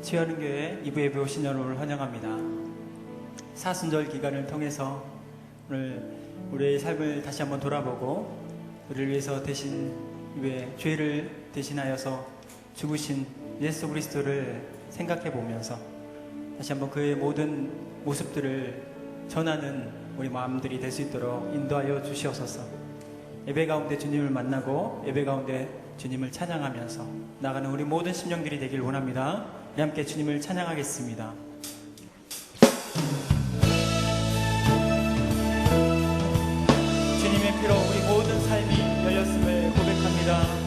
지하는교회 2부 예배 오신 여러분을 환영합니다. 사순절 기간을 통해서 오늘 우리의 삶을 다시 한번 돌아보고 우리를 위해서 대신 죄를 대신하여서 죽으신 예수 그리스도를 생각해 보면서 다시 한번 그의 모든 모습들을 전하는 우리 마음들이 될 수 있도록 인도하여 주시옵소서. 예배 가운데 주님을 만나고 예배 가운데 주님을 찬양하면서 나가는 우리 모든 심령들이 되길 원합니다. 우리 함께 주님을 찬양하겠습니다. 주님의 피로 우리 모든 삶이 열렸음을 고백합니다.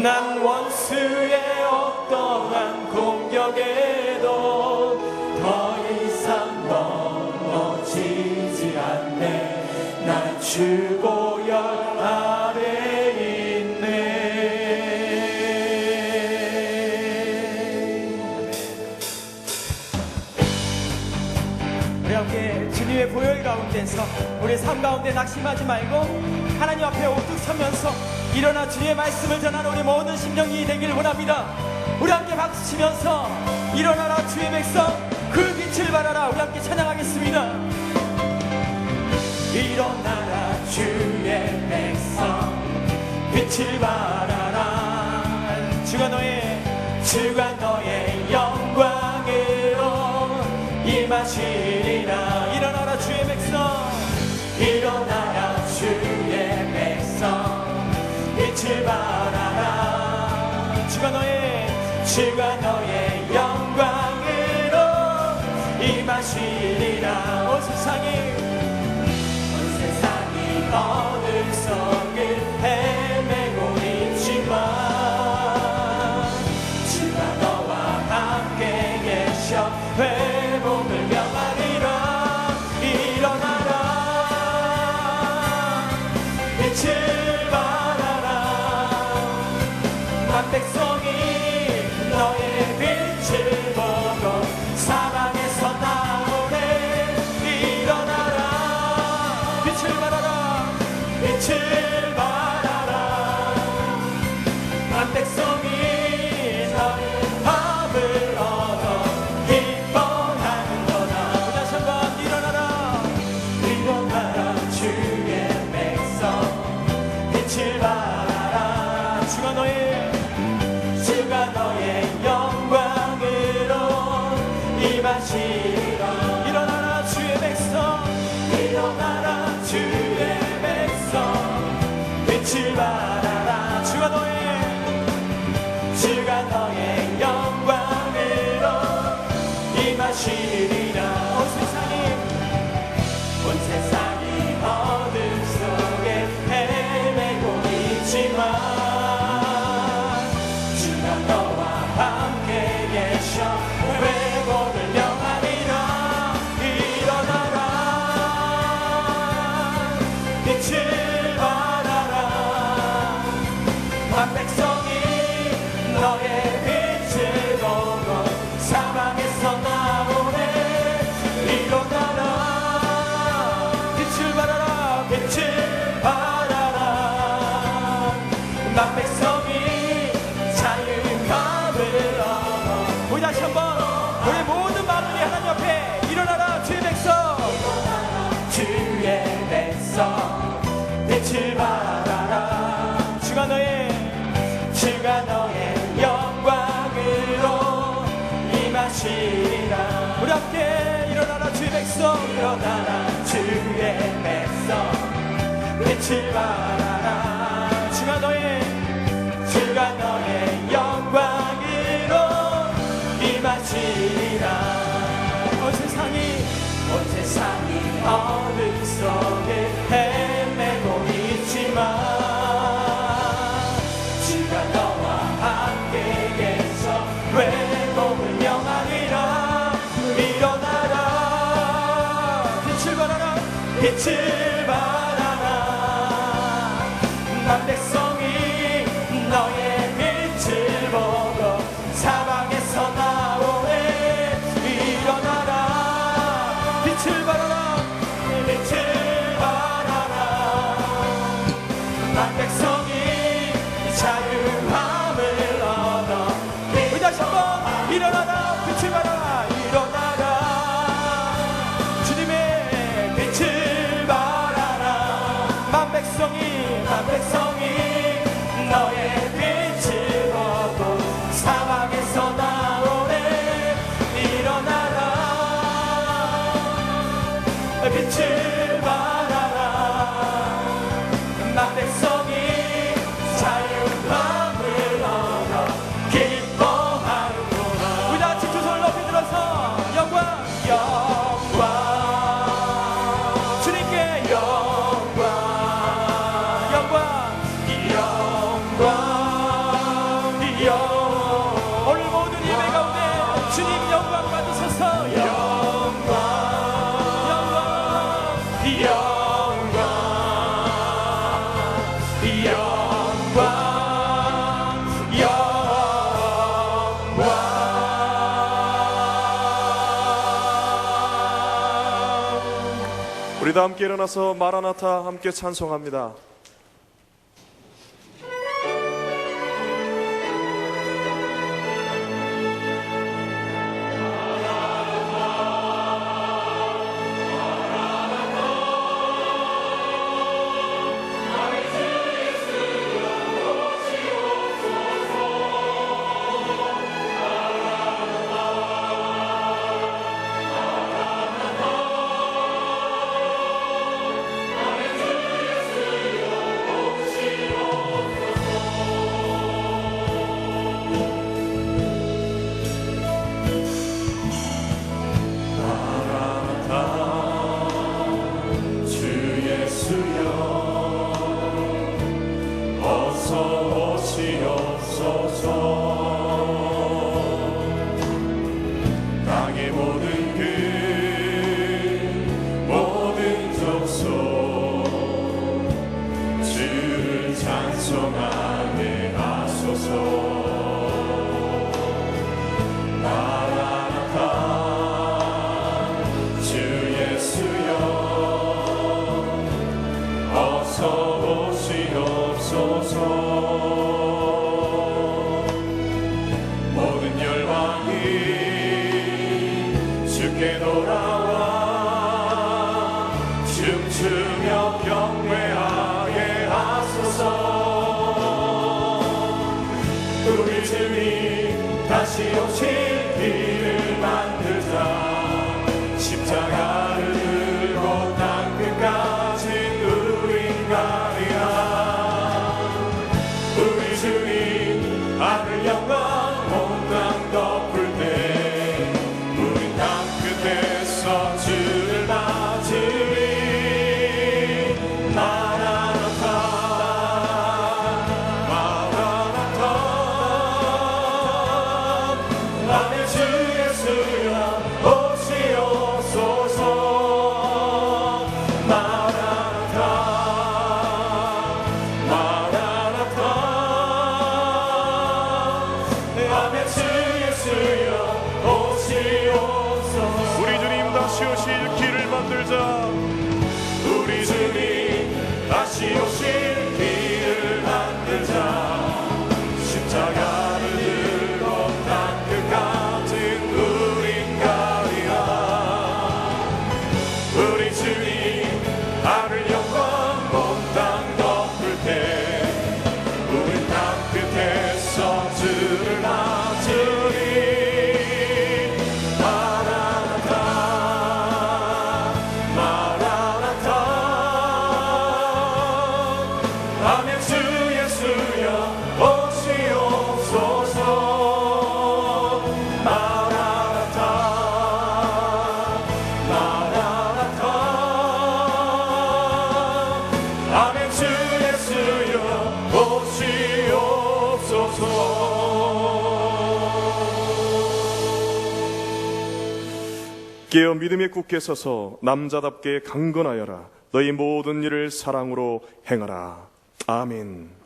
난 원수의 어떠한 공격에도 더 이상 넘어지지 않네. 난 주 보혈 아래 있네. 가운데서 우리 삶 가운데 낙심하지 말고 하나님 앞에 우뚝 서면서 일어나 주의 말씀을 전하는 우리 모든 심령이 되길 원합니다. 우리 함께 박수치면서 일어나라 주의 백성 그 빛을 발하라. 우리 함께 찬양하겠습니다. 일어나라 주의 백성 빛을 발하라. 주가 너의 영광으로 임하시리라. 일어나라 주의 백성 일어나라 주의 백성 빛을 발하라. 주가 너의 영광으로 임하시리라. 온 세상이 어둠 속을 헤매고 있지만 주가 너와 함께 계셔 회복을 명하리라. 일어나라 빛을 발하라. 만 백성이 너의 빛을 보고 사방에서 나오네. 일어나라 빛을 발하라. 빛을 발하라. 만 백성이 너의 밥을 얻어 기뻐하는도다. 다시 한번 일어나라. 일어나라 주의 백성 빛을 발하라. 주가 너의 영광으로 임하시리라. 일어나라 주의 백성 일어나라 주의 백성 빛을 발하라. 주가 너의 영광으로 임하시리라. 온 세상이 어둠 속에 헤매고 있지만 주가 너와 함께 계셔 회복을 명하리라. 일어나라 빛을 발하라. 만 백성이 너의 빛을 보고 사방에서 나오네. 일어나라 빛을 발하라. 빛을 발하라. 만 백성이 자유감을 얻어. 우리 다시 한번 우리 모든 마음이 하나님 앞에 일어나라 주의 백성 주의 백성 빛을 발하라. 주가 너의 영광으로 임하시리라. 우리 함께 일어나라 주의 백성 일어나라 주의 백성 빛을 발하라. 주가 너의 영광으로 임하시리라. 온 세상이 어둠 속에 헤매고 있지만 주가 너와 함께 계셔 회복을 명하리라. 일어나라 빛을 발하라. 빛을 발하라. 만 백성이 너의 빛을 보고 사방에서 나오네. 일어나라 빛을 발하라. 빛을 발하라. 만 백성이 자유함을 얻어. 우리 다시 한번 일어나라 빛을 발하라. 일어나라 주님의 빛을 발하라. 만 백성이 너의 빛을 보고 사방에서 나오네. 일어나라 빛을 발하라. 만 백성이 자유함을 얻어 기뻐하는구나. 우리 다 같이 두 손을 높이 들어서 영광 주님께 영광 오늘 모든 예배 가운데 주님 영광 받으셔서 영광 우리 다 함께 일어나서 마라나타 함께 찬송합니다. 다시 오실 길을 만들자. 십자가를 들고 땅끝까지 우린 가리라. 우리 주님 하늘 영광 온 땅 덮을 때 우린 땅끝에서 주를 맞으리. 우리 주님 다시 오실 길을 만들자. 십자가를 들고 땅끝까지 우린 가리라. 우리 주님 하늘 영광 온 땅 덮을 때 우린 땅끝에서 주를 맞으리. 깨어 믿음에 굳게 서서 남자답게 강건하여라. 너희 모든 일을 사랑으로 행하라. 아멘.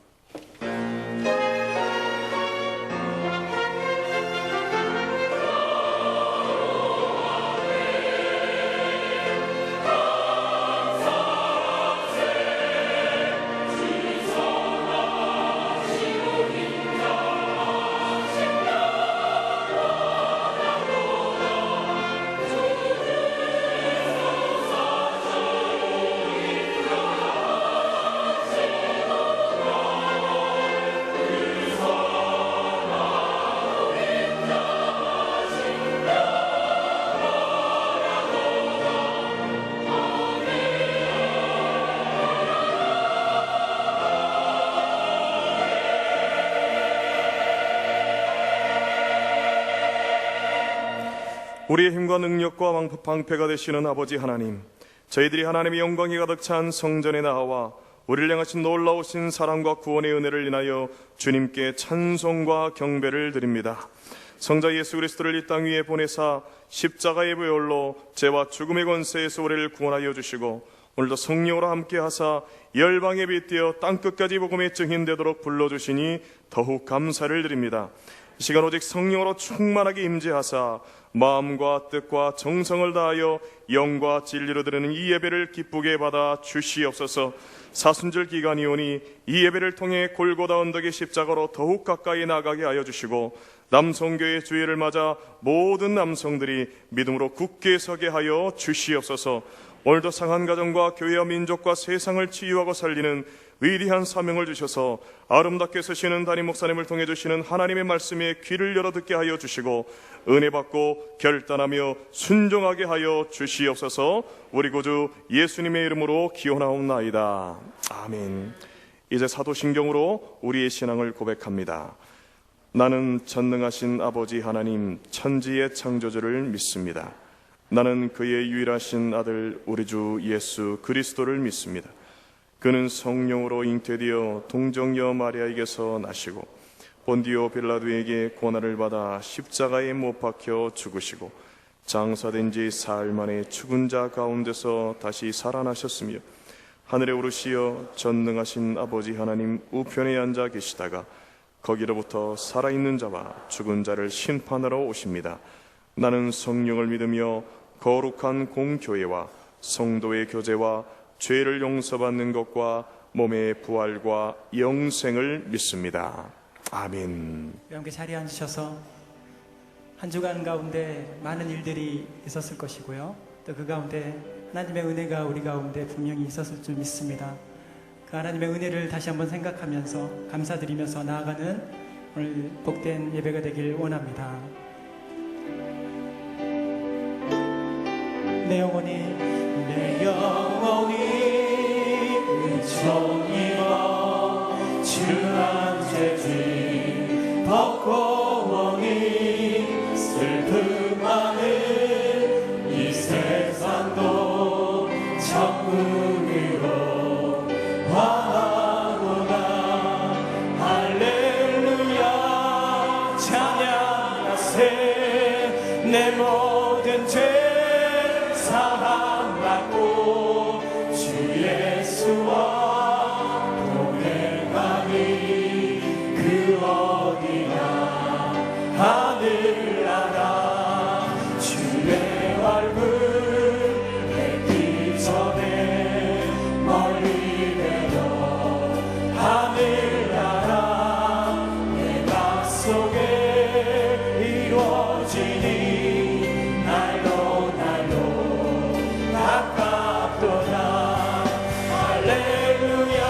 우리의 힘과 능력과 방패가 되시는 아버지 하나님, 저희들이 하나님의 영광이 가득 찬 성전에 나와 우리를 향하신 놀라우신 사랑과 구원의 은혜를 인하여 주님께 찬송과 경배를 드립니다. 성자 예수 그리스도를 이 땅 위에 보내사 십자가의 보혈로 죄와 죽음의 권세에서 우리를 구원하여 주시고 오늘도 성령으로 함께 하사 열방에 빗대어 땅끝까지 복음의 증인되도록 불러주시니 더욱 감사를 드립니다. 이 시간 오직 성령으로 충만하게 임재하사 마음과 뜻과 정성을 다하여 영과 진리로 드리는 이 예배를 기쁘게 받아 주시옵소서. 사순절 기간이오니 이 예배를 통해 골고다 언덕의 십자가로 더욱 가까이 나가게 하여 주시고, 남성교회 주일을 맞아 모든 남성들이 믿음으로 굳게 서게 하여 주시옵소서. 오늘도 상한 가정과 교회와 민족과 세상을 치유하고 살리는 위대한 사명을 주셔서 아름답게 서시는 담임 목사님을 통해 주시는 하나님의 말씀에 귀를 열어 듣게 하여 주시고, 은혜 받고 결단하며 순종하게 하여 주시옵소서. 우리 구주 예수님의 이름으로 기원하옵나이다. 아멘. 이제 사도신경으로 우리의 신앙을 고백합니다. 나는 전능하신 아버지 하나님 천지의 창조주를 믿습니다. 나는 그의 유일하신 아들 우리 주 예수 그리스도를 믿습니다. 그는 성령으로 잉태되어 동정녀 마리아에게서 나시고 본디오 빌라도에게 고난을 받아 십자가에 못 박혀 죽으시고 장사된 지 사흘 만에 죽은 자 가운데서 다시 살아나셨으며 하늘에 오르시어 전능하신 아버지 하나님 우편에 앉아 계시다가 거기로부터 살아있는 자와 죽은 자를 심판하러 오십니다. 나는 성령을 믿으며 거룩한 공교회와 성도의 교제와 죄를 용서받는 것과 몸의 부활과 영생을 믿습니다. 아멘. 함께 자리에 앉으셔서 한 주간 가운데 많은 일들이 있었을 것이고요, 또 그 가운데 하나님의 은혜가 우리 가운데 분명히 있었을 줄 믿습니다. 그 하나님의 은혜를 다시 한번 생각하면서 감사드리면서 나아가는 오늘 복된 예배가 되길 원합니다. 내 영혼이 은총입어 주한 죄짐 벗고 오니 슬픔 많은 이 세상도 천국으로 화하노라. 할렐루야 찬양하세. 내 모든 죄 사함받고 주 예수와 동행하니 그 어디나 하늘나라. 주의 얼굴 뵙기 전에 멀리 내려 하늘나라 내 맘 속에 이루어지니 날로 가깝도다. 할렐루야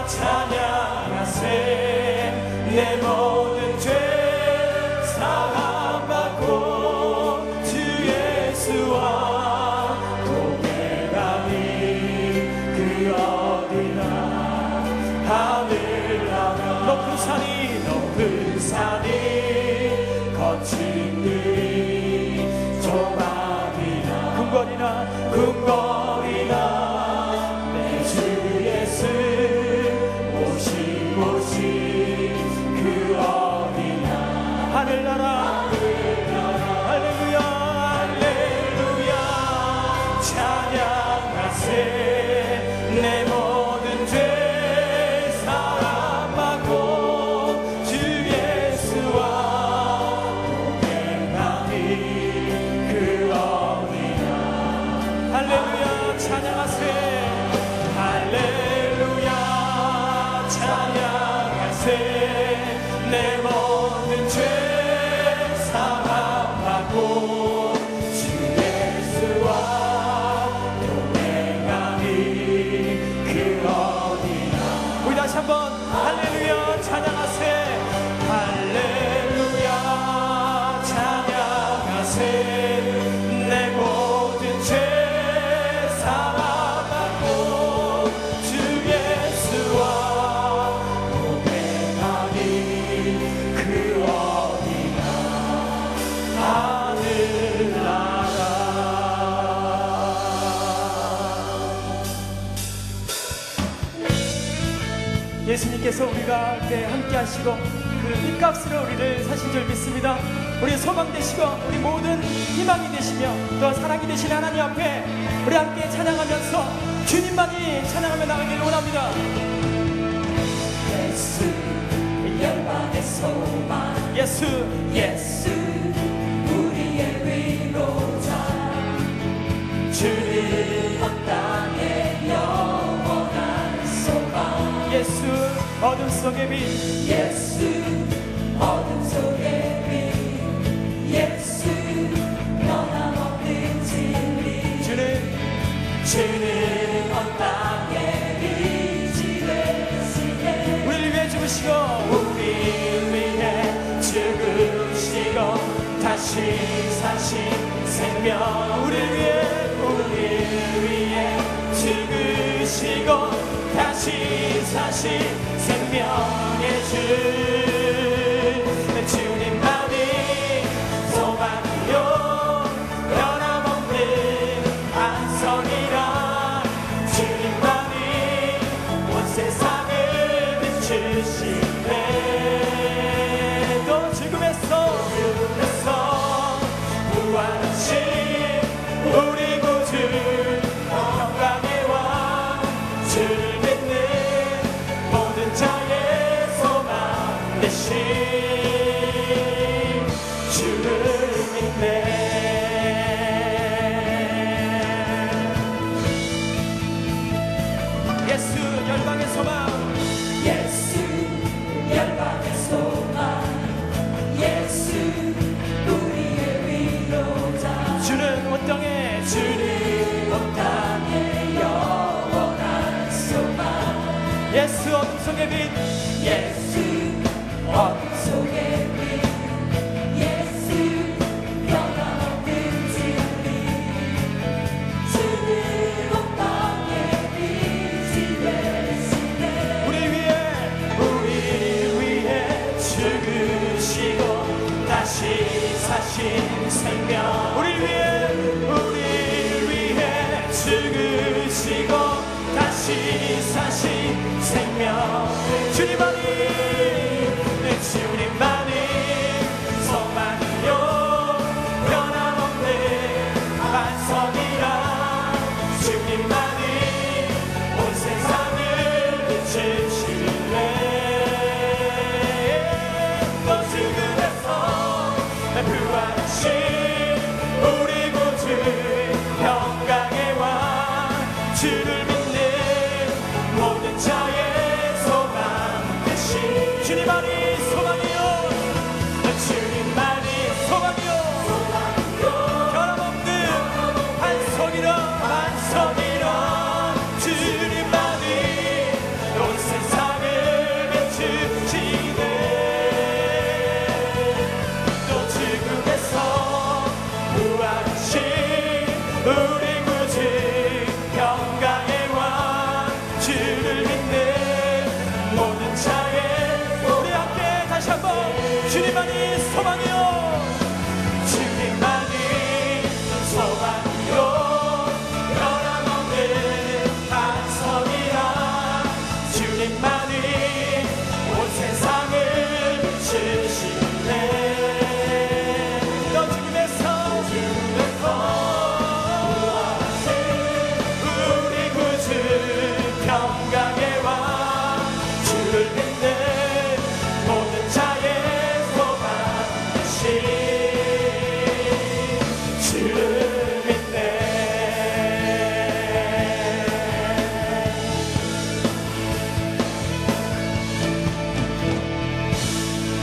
찬양하세. 내 모든 죄 사함받고 주 예수와 동행하니 그 어디나 하늘나라. 높은 산이 거친 길이 좁아이나 궁궐이나 내 주 예수 오신 곳이 그 어디나 하늘나라. 할렐루야 할렐루야 찬양하세. 내 모든 죄 사함받고 주 예수와 동행하니 그 어디나. 할렐루야 찬양하세. 할렐루야 찬양하세. 내 모든 죄 사함받고 주 예수와 동행하니 그 어디나. 우리 다시 한번 할렐루야 찬양하세. 할렐루야 찬양하세. 내 모든 죄 사함받고 주 예수와 동행하니 그 어디나 하늘나라. 예수님께서 우리가 함께 하시고 그 핏값으로 우리를 사신 줄 믿습니다. 우리 소망 되시고 우리 모든 희망이 되시며 또 사랑이 되신 하나님 앞에 우리 함께 찬양하면서 주님만이 찬양하며 나가기를 원합니다. 예수 열방의 소망 예수 예수 우리의 위로자 주는 온 땅의 영원한 소망 예수 어둠 속의 빛 예수 어둠 속의 빛 예수 변함없는 진리 주는 온 땅에 의지 되시네 우리를 위해 죽으시고 우리 위해 죽으시고 다시 사신 생명 우리를 위해 죽으시고 다시 사신 생명의 주 주님만이 소망이요 변함없는 안성이라 주님만이 온 세상을 비추시네 또 죽음에서 부활하신 우리 구주 영광의 왕 주를 믿는 모든 자의 소망 되신 주를 믿네 예수 열방의 소망 예수 열방의 소망 예수 우리의 위로자 주는 온 땅에 주는 온 땅의 영원한 소망 예수 어둠 속의 빛 예수 어둠 속의 빛 예수 변함없는 진리 주는 온 땅의 빛이 되시네 우리 위해 죽으시고 다시 사신 생명 우리 위해 죽으시고 다시 사신 생명 주님만이 소망이요 변함없는 반석이라 주님만이 온 세상을 비추시네 또 죽음에서 부활하신 우리 구주 영광의 왕 주를 믿는 모든 자의 소망 되신 주님만이 소망이요 주님만이 소망이요 변함없는 반석이라 주님만이 온 세상을 비추시네 또 죽음에서 부활하신 우리 구주 영광의 왕 주를 믿는 모든 자의 우리 함께 다시 한번 주님만이 소망이요 주님만이 소망이요 변함없는 반석이라 주님만이 온 세상을 비추시네 또 죽음에서 부활하신 우리 구주 평강의 왕 주를 믿는 모든 자의 소망 되신 주를 믿네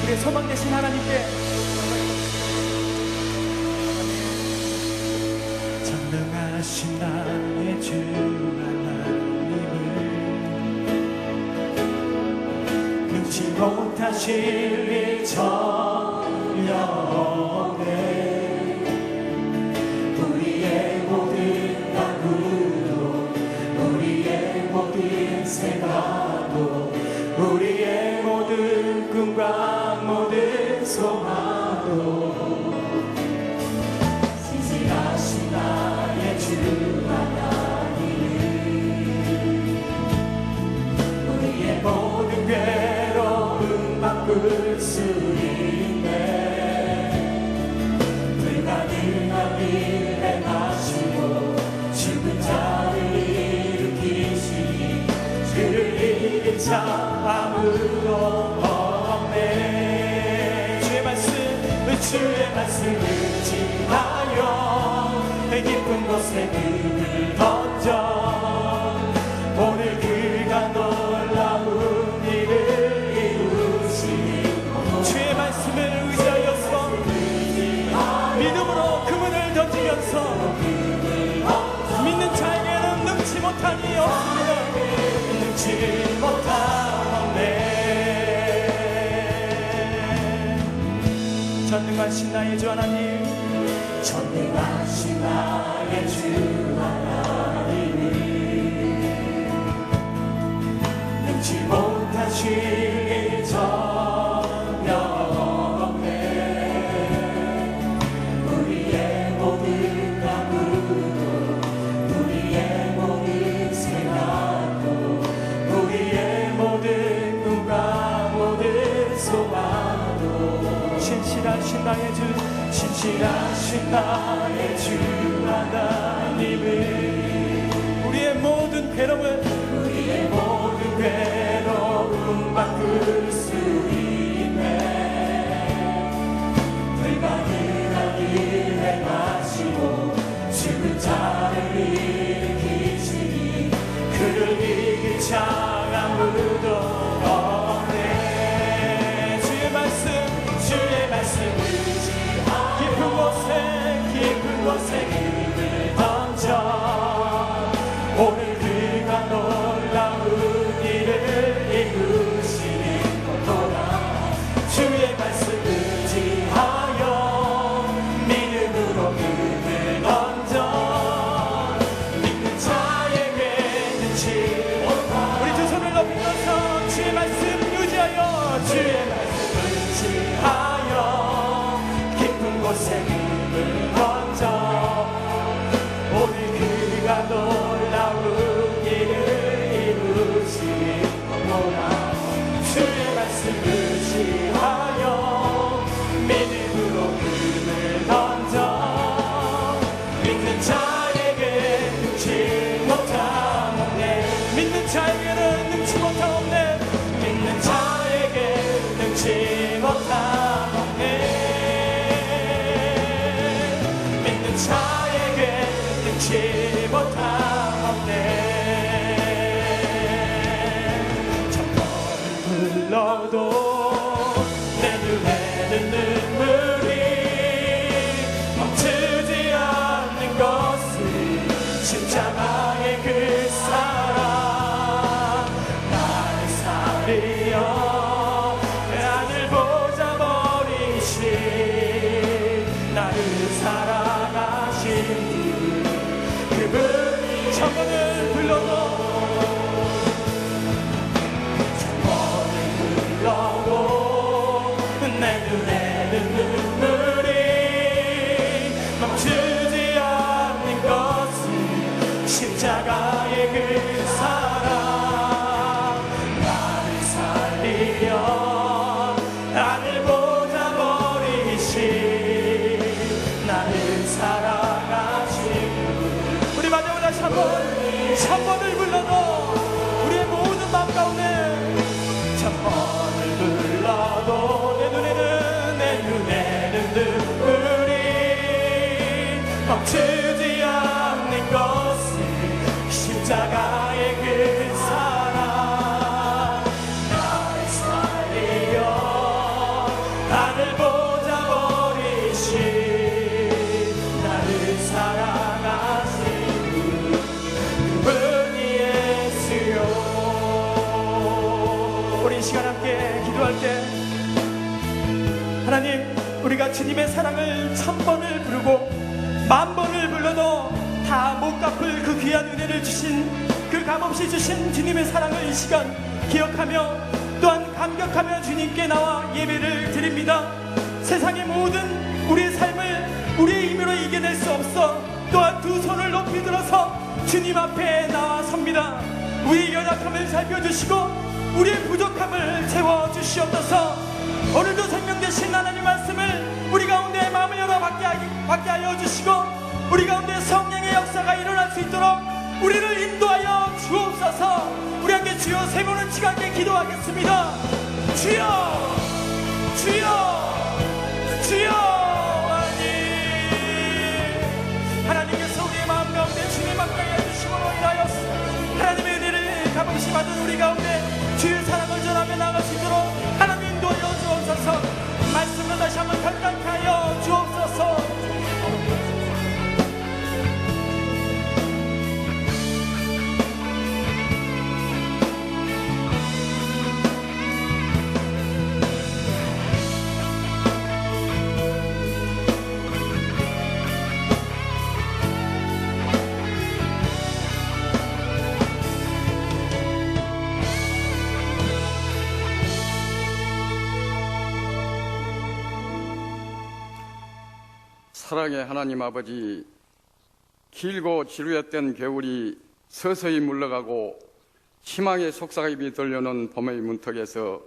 우리의 소망 되신 하나님께 전능하신 나의 주 하나님을 능치 못하실 일 전혀 없네 우리의 모든 간구도 우리의 모든 생각도 우리의 모든 꿈과 모든 소망도 신실하신 나의 주 하나님을 우리의 모든 괴로움 바꿀 수 있네 불가능한 일 행하시고 죽은 자를 일으키시니 주를 이긴 자 아무도 없네 주의 말씀 주의 말씀을 의지하여 깊은 곳에 눈을 던져 오늘 그가 놀라운 일을 이루시니 주의 말씀을 의지하여서 믿음으로 그분을 던지면서 믿는 자에게는 능치 못함이 없습니다. 능치 못하네. 전능하신 나의 주 하나님, 전능하신 나의 주 하나님을 능치 못하실 전혀 없네. 우리의 모든 가무도 우리의 모든 생각도 우리의 모든 꿈과 모든 소망도 신실하신 나의 주, 신실하신 나의 주 하나님을 우리의 모든 괴로움을 우리의 모든 괴로움 바꿀 수 있네. 불가능한 일 행하시고 죽은 자를 일으키시니 그를 이길 자 아무도 없네. 주의 말씀 의지하여 깊은 곳에 힘을 던져 오늘 그가 놀라운 일을 이루시는 것보다 주의 말씀 의지하여 믿음으로 힘을 던져 믿는 자에게 능치 못한 우리 두 손을 높이면서 주의 말씀 유지하여 주의 말씀 의지하여 깊은 곳에 힘을 던져 오늘 그가 놀라운 일을 이루시는 것보다 주의 말씀 의지하여 믿음으로 힘을 던져 믿는 자에게 능치 못함 없네. 믿는 자에게는 능치 못함 없네. 믿는 자에게 능치 못함 없네. 믿는 자에게 능치 못함 없네. 천번을 불러도 내 눈에는 눈물이 멈추지 않는 것은 십자가의 그 사랑 나를 살리어 나를 보자 버리신 나를 사랑하신 그분이 천번을 불러도 불러도 내 눈에는 눈물이 멈추지 않는 것은 십자가의 그 사랑 나를 살리려 나를 보자 버리신 나를 사랑하신 우리 마지막으로 다시 천번을 불러도 우리의 모든 마음 가운데 천번을 불러도 내 눈에는 눈물이 멈추지 않는 것은 십자가의 그 사랑 나를 살리려 나를 보자 버리신 나를 사랑하신 그분이 예수요. 우리 이 시간 함께 기도할 때 하나님, 우리가 주님의 사랑을 1000번을 부르고 10,000번을 불러도 다 못 갚을 그 귀한 은혜를 주신, 그 값없이 주신 주님의 사랑을 이 시간 기억하며 또한 감격하며 주님께 나와 예배를 드립니다. 세상의 모든 우리의 삶을 우리의 힘으로 이겨낼 수 없어 또한 두 손을 높이 들어서 주님 앞에 나와 섭니다. 우리의 연약함을 살펴주시고 우리의 부족함을 채워주시옵소서. 오늘도 생명 되신 하나님 말씀을 우리 가운데 마음을 열어 받게 하여 주시고 우리 가운데 성령의 역사가 일어날 수 있도록 우리를 인도하여 주옵소서. 우리 함께 주여 세 번은 지각에 기도하겠습니다. 주여, 주여, 주여. 순종하며 나갈 수 있도록 하나님 인도하여 주옵소서. 말씀을 다시 한번 결단케 하여 주옵소서. 사랑의 하나님 아버지, 길고 지루했던 겨울이 서서히 물러가고 희망의 속삭임이 들려오는 봄의 문턱에서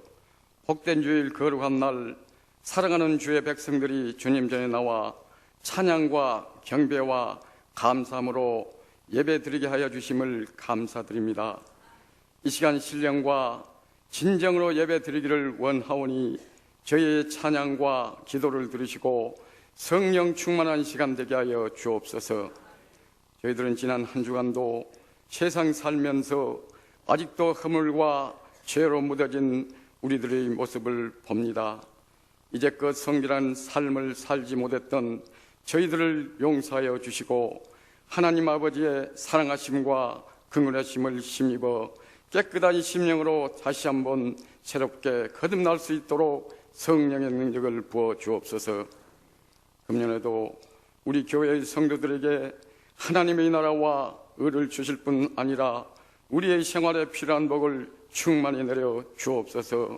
복된 주일 거룩한 날, 사랑하는 주의 백성들이 주님 전에 나와 찬양과 경배와 감사함으로 예배드리게 하여 주심을 감사드립니다. 이 시간 신령과 진정으로 예배드리기를 원하오니 저희의 찬양과 기도를 들으시고 성령 충만한 시간 되게 하여 주옵소서. 저희들은 지난 한 주간도 세상 살면서 아직도 허물과 죄로 묻어진 우리들의 모습을 봅니다. 이제껏 성결한 삶을 살지 못했던 저희들을 용서하여 주시고 하나님 아버지의 사랑하심과 긍휼하심을 힘입어 깨끗한 심령으로 다시 한번 새롭게 거듭날 수 있도록 성령의 능력을 부어 주옵소서. 금년에도 우리 교회의 성도들에게 하나님의 나라와 의를 주실 뿐 아니라 우리의 생활에 필요한 복을 충만히 내려 주옵소서.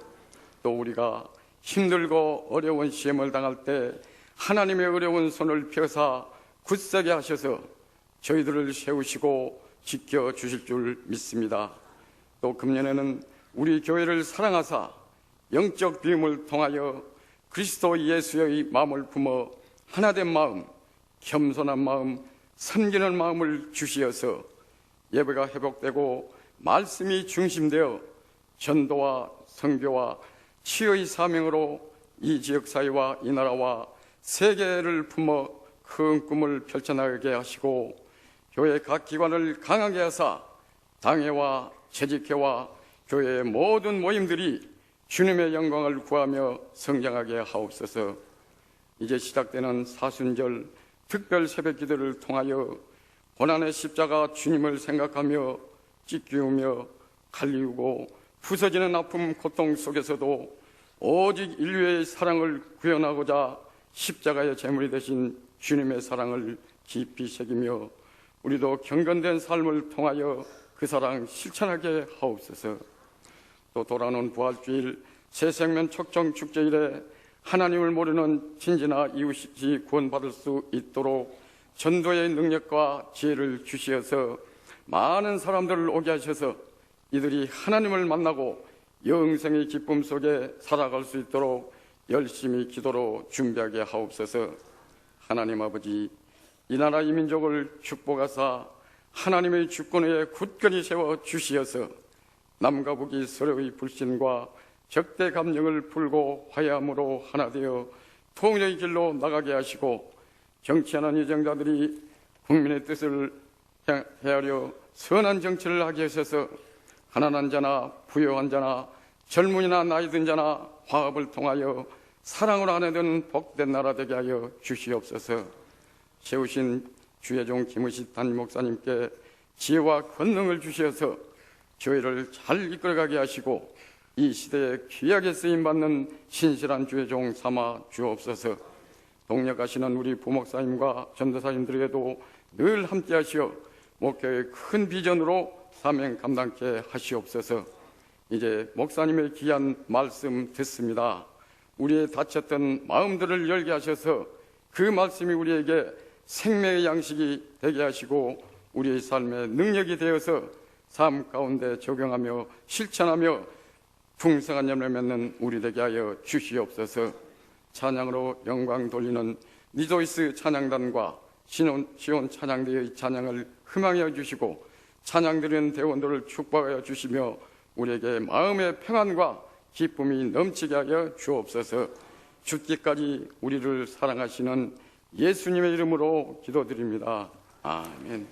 또 우리가 힘들고 어려운 시험을 당할 때 하나님의 어려운 손을 펴사 굳세게 하셔서 저희들을 세우시고 지켜주실 줄 믿습니다. 또 금년에는 우리 교회를 사랑하사 영적 비움을 통하여 그리스도 예수의 마음을 품어 하나된 마음, 겸손한 마음, 섬기는 마음을 주시어서 예배가 회복되고 말씀이 중심되어 전도와 선교와 치유의 사명으로 이 지역사회와 이 나라와 세계를 품어 큰 꿈을 펼쳐나가게 하시고 교회 각 기관을 강하게 하사 당회와 재직회와 교회의 모든 모임들이 주님의 영광을 구하며 성장하게 하옵소서. 이제 시작되는 사순절 특별 새벽 기도를 통하여 고난의 십자가 주님을 생각하며 찢기우며 갈리우고 부서지는 아픔 고통 속에서도 오직 인류의 사랑을 구현하고자 십자가의 제물이 되신 주님의 사랑을 깊이 새기며 우리도 경건된 삶을 통하여 그 사랑 실천하게 하옵소서. 또 돌아오는 부활주일 새생명 촉정 축제일에 하나님을 모르는 친지나 이웃이 구원받을 수 있도록 전도의 능력과 지혜를 주시어서 많은 사람들을 오게 하셔서 이들이 하나님을 만나고 영생의 기쁨 속에 살아갈 수 있도록 열심히 기도로 준비하게 하옵소서. 하나님 아버지, 이 나라 이 민족을 축복하사 하나님의 주권에 굳건히 세워 주시어서 남과 북이 서로의 불신과 적대 감정을 풀고 화해함으로 하나 되어 통일의 길로 나가게 하시고 정치하는 유정자들이 국민의 뜻을 헤아려 선한 정치를 하게 하셔서 가난한 자나 부유한 자나 젊은이나 나이 든 자나 화합을 통하여 사랑으로 안에든 복된 나라 되게 하여 주시옵소서. 세우신 주의 종 김의식 담임 목사님께 지혜와 권능을 주시어서 교회를 잘 이끌어가게 하시고 이 시대에 귀하게 쓰임받는 신실한 주의 종 삼아 주옵소서. 동력하시는 우리 부목사님과 전도사님들에게도 늘 함께하시어 목교의 큰 비전으로 사명 감당케 하시옵소서. 이제 목사님의 귀한 말씀 듣습니다. 우리의 다쳤던 마음들을 열게 하셔서 그 말씀이 우리에게 생명의 양식이 되게 하시고 우리의 삶의 능력이 되어서 삶 가운데 적용하며 실천하며 풍성한 열매 맺는 우리 되게 하여 주시옵소서. 찬양으로 영광 돌리는 리조이스 찬양단과 시온 찬양대의 찬양을 흠망하여 주시고 찬양 드리는 대원들을 축복하여 주시며 우리에게 마음의 평안과 기쁨이 넘치게 하여 주옵소서. 죽기까지 우리를 사랑하시는 예수님의 이름으로 기도드립니다. 아멘.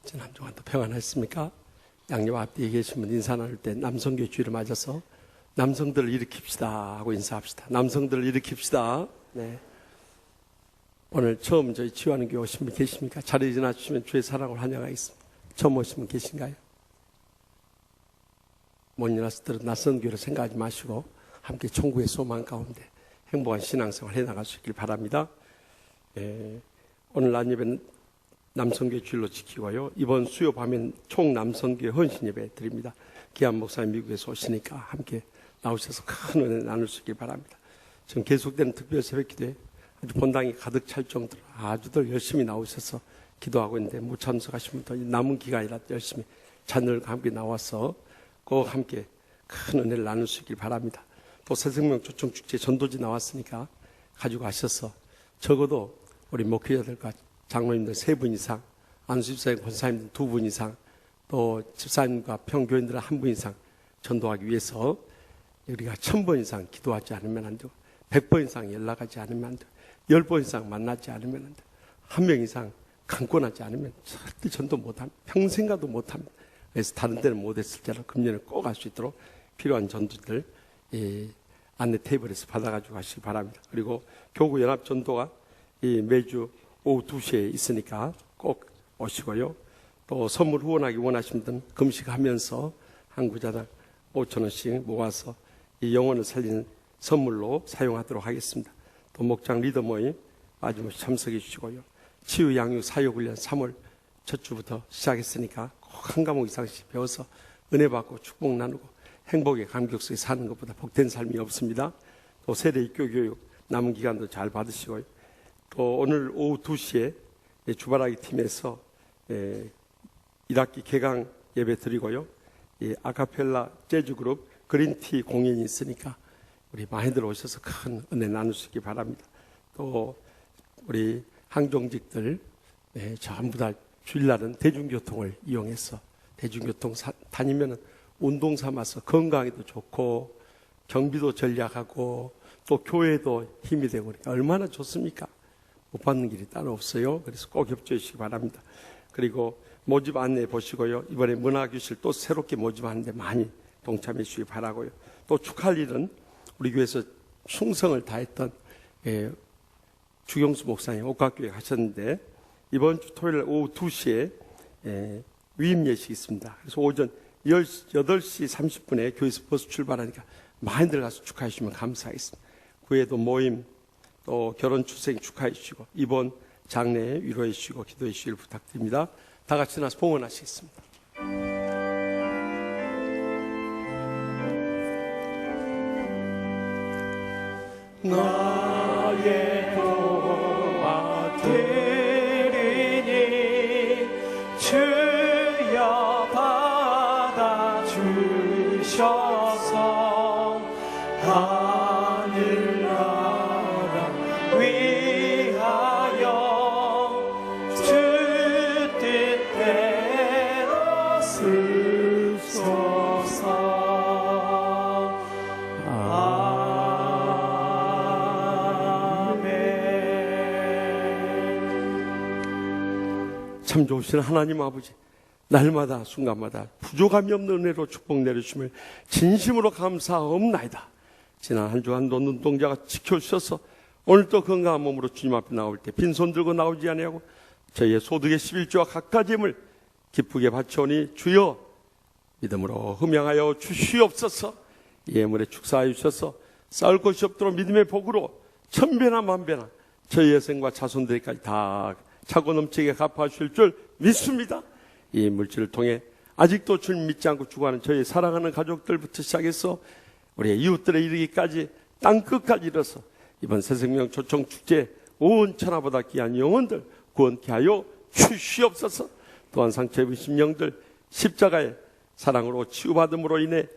지난 한 주간도 평안했습니까? 양옆 앞뒤에 계신 분 인사 나눌 때 남성교회 주일을 맞아서 남성들을 일으킵시다 하고 인사합시다. 남성들을 일으킵시다. 네. 오늘 처음 저희 치유하는 교회 오신 분 계십니까? 자리에 지나주시면 주의 사랑을 환영하겠습니다. 처음 오신 분 계신가요? 못 일어났을 때는 낯선 교회를 생각하지 마시고 함께 천국의 소망 가운데 행복한 신앙생활 해나갈 수 있길 바랍니다. 오늘 낮 예배는 남성교회 주일로 지키고요. 이번 수요 밤엔 총 남성교회 헌신 예배 드립니다. 기한 목사님 미국에서 오시니까 함께 나오셔서 큰 은혜 나눌 수 있길 바랍니다. 지금 계속되는 특별 새벽 기도에 아주 본당이 가득 찰 정도로 아주들 열심히 나오셔서 기도하고 있는데 못 참석하신 분도 남은 기간이라 열심히 자녀들과 함께 나와서 꼭 함께 큰 은혜를 나눌 수 있길 바랍니다. 또 새생명 초청축제 전도지 나왔으니까 가지고 가셔서 적어도 우리 목회자들과 장로님들 3분 이상, 안수집사님, 권사님들 2분 이상, 또 집사님과 평교인들 1분 이상 전도하기 위해서 우리가 1000번 이상 기도하지 않으면 안 되고 100번 이상 연락하지 않으면 안 되고 10번 이상 만나지 않으면 안 되고 1명 이상 강권하지 않으면 절대 전도 못합니다. 평생 가도 못합니다. 그래서 다른 데는 못했을지라도 금년에 꼭 할 수 있도록 필요한 전도들 안내 테이블에서 받아가지고 가시기 바랍니다. 그리고 교구 연합 전도가 매주 오후 2시에 있으니까 꼭 오시고요. 또 선물 후원하기 원하시는 분은 금식하면서 한 구자당 5,000원씩 모아서 이 영혼을 살리는 선물로 사용하도록 하겠습니다. 또 목장 리더 모임 빠짐없이 참석해 주시고요. 치유 양육 사역 훈련 3월 첫 주부터 시작했으니까 꼭 한 과목 이상씩 배워서 은혜 받고 축복 나누고 행복의 감격 속에 사는 것보다 복된 삶이 없습니다. 또 세대 입교 교육 남은 기간도 잘 받으시고요. 또 오늘 오후 2시에 주바라기 팀에서 1학기 개강 예배 드리고요. 아카펠라 재즈 그룹 그린티 공연이 있으니까 우리 많이들 오셔서 큰 은혜 나눌 수 있기 바랍니다. 또 우리 항종직들 전부 다 주일날은 대중교통을 이용해서 대중교통 다니면 운동 삼아서 건강에도 좋고 경비도 전략하고 또 교회도 힘이 되고 그러니까 얼마나 좋습니까? 못 받는 길이 따로 없어요. 그래서 꼭 협조해 주시기 바랍니다. 그리고 모집 안내 보시고요. 이번에 문화교실 또 새롭게 모집하는데 많이 동참해 주시기 바라고요. 또 축하할 일은 우리 교회에서 충성을 다했던 주경수 목사님 옥각교회 가셨는데 이번 주 토요일 오후 2시에 위임 예식이 있습니다. 그래서 오전 8시 30분에 교회에서 버스 출발하니까 많이들 가서 축하해 주시면 감사하겠습니다. 그 외에도 모임 또 결혼 출생 축하해 주시고 이번 장래에 위로해 주시고 기도해 주시길 부탁드립니다. 다 같이 나서 봉헌하시겠습니다. 나의 도와드리니 주여 받아주셔서 하늘나라 위하여 주 뜻대로 쓰소서. 아멘. 참 좋으신 하나님 아버지, 날마다 순간마다 부족함이 없는 은혜로 축복 내려주심을 진심으로 감사하옵나이다. 지난 한 주간도 눈동자가 지켜주셔서 오늘도 건강한 몸으로 주님 앞에 나올 때 빈손 들고 나오지 아니하고 저희의 소득의 11조와 각가지 힘을 기쁘게 바쳐오니 주여 믿음으로 흠양하여 주시옵소서. 이 예물에 축사하여 주셔서 쌓을 것이 없도록 믿음의 복으로 천배나 만배나 저희의 생과 자손들까지 다 차고 넘치게 갚아주실 줄 믿습니다. 이 물질을 통해 아직도 주님 믿지 않고 죽어가는 저희 사랑하는 가족들부터 시작해서 우리의 이웃들에 이르기까지 땅끝까지 이뤄서 이번 새생명 초청축제 온 천하보다 귀한 영혼들 구원케 하여 주시옵소서. 또한 상처 입으신 영들 십자가의 사랑으로 치유받음으로 인해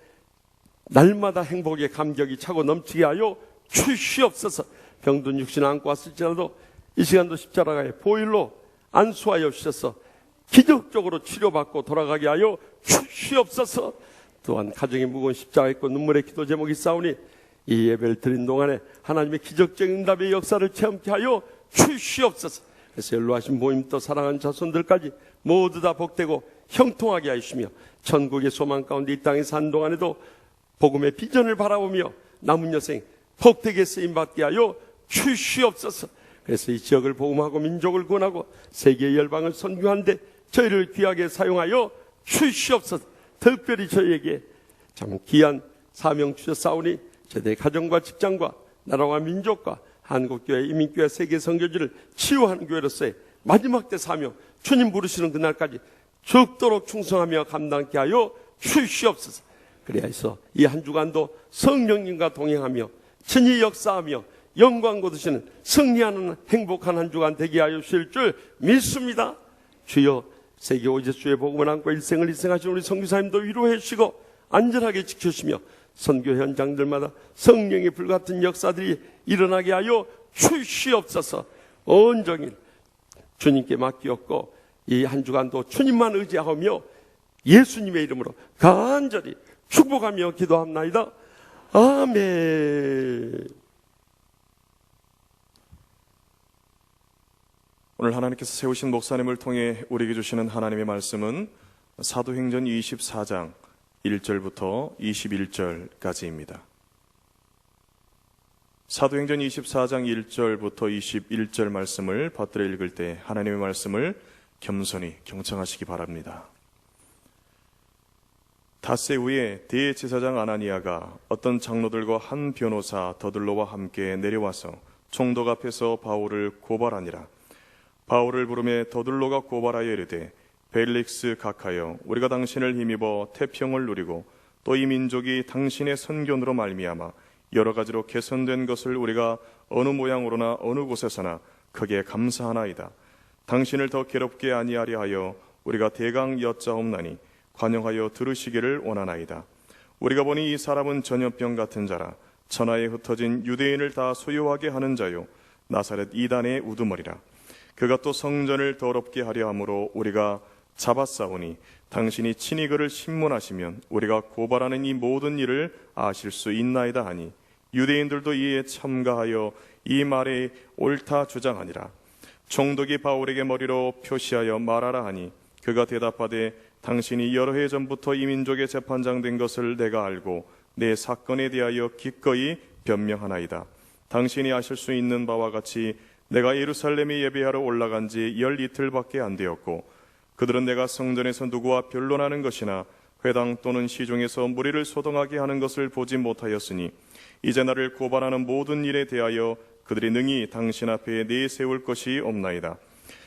날마다 행복의 감격이 차고 넘치게 하여 주시옵소서. 병든 육신 안고 왔을지라도 이 시간도 십자가의 보혈로 안수하여 주셔서 기적적으로 치료받고 돌아가게 하여 주시옵소서. 또한 가정의 무거운 십자가 있고 눈물의 기도 제목이 싸우니 이 예배를 드린 동안에 하나님의 기적적인 응답의 역사를 체험케 하여 주시옵소서. 그래서 연로하신 모임 또 사랑하는 자손들까지 모두 다 복되고 형통하게 하시며 천국의 소망 가운데 이 땅에 산 동안에도 복음의 비전을 바라보며 남은 여생 복되게 쓰임받게 하여 주시옵소서. 그래서 이 지역을 복음하고 민족을 구원하고 세계 열방을 선교하는데 저희를 귀하게 사용하여 주시옵소서. 특별히 저희에게 참 귀한 사명 주셨사오니 저희의 가정과 직장과 나라와 민족과 한국교회, 이민교회, 세계 선교지를 치유하는 교회로서의 마지막 때 사명, 주님 부르시는 그날까지 죽도록 충성하며 감당케 하여 주시옵소서. 그래야 해서 이 한 주간도 성령님과 동행하며 친히 역사하며 영광 거두시는 승리하는 행복한 한 주간 되게 하여 주실 줄 믿습니다. 주여, 세계 오제수의 복음을 안고 일생을 희생하신 우리 선교사님도 위로해 주시고 안전하게 지켜주시며 선교 현장들마다 성령의 불같은 역사들이 일어나게 하여 주시옵소서. 온종일 주님께 맡기었고 이 한 주간도 주님만 의지하며 예수님의 이름으로 간절히 축복하며 기도합나이다. 아멘. 오늘 하나님께서 세우신 목사님을 통해 우리에게 주시는 하나님의 말씀은 사도행전 24장 1절부터 21절까지입니다. 사도행전 24장 1절부터 21절 말씀을 받들어 읽을 때 하나님의 말씀을 겸손히 경청하시기 바랍니다. 닷새 후에 대제사장 아나니아가 어떤 장로들과 한 변호사 더들로와 함께 내려와서 총독 앞에서 바울을 고발하니라. 바울을 부르매 더들로가 고발하여 이르되 벨릭스 각하여 우리가 당신을 힘입어 태평을 누리고 또 이 민족이 당신의 선견으로 말미암아 여러 가지로 개선된 것을 우리가 어느 모양으로나 어느 곳에서나 크게 감사하나이다. 당신을 더 괴롭게 아니하려 하여 우리가 대강 여짜옵나니 관용하여 들으시기를 원하나이다. 우리가 보니 이 사람은 전염병 같은 자라 천하에 흩어진 유대인을 다 소유하게 하는 자요 나사렛 이단의 우두머리라. 그가 또 성전을 더럽게 하려 함으로 우리가 잡았사오니 당신이 친히 그를 신문하시면 우리가 고발하는 이 모든 일을 아실 수 있나이다 하니 유대인들도 이에 참가하여 이 말에 옳다 주장하니라. 총독이 바울에게 머리로 표시하여 말하라 하니 그가 대답하되 당신이 여러 해 전부터 이 민족의 재판장 된 것을 내가 알고 내 사건에 대하여 기꺼이 변명하나이다. 당신이 아실 수 있는 바와 같이 내가 예루살렘에 예배하러 올라간 지 12틀밖에 안 되었고 그들은 내가 성전에서 누구와 변론하는 것이나 회당 또는 시중에서 무리를 소동하게 하는 것을 보지 못하였으니 이제 나를 고발하는 모든 일에 대하여 그들이 능히 당신 앞에 내세울 것이 없나이다.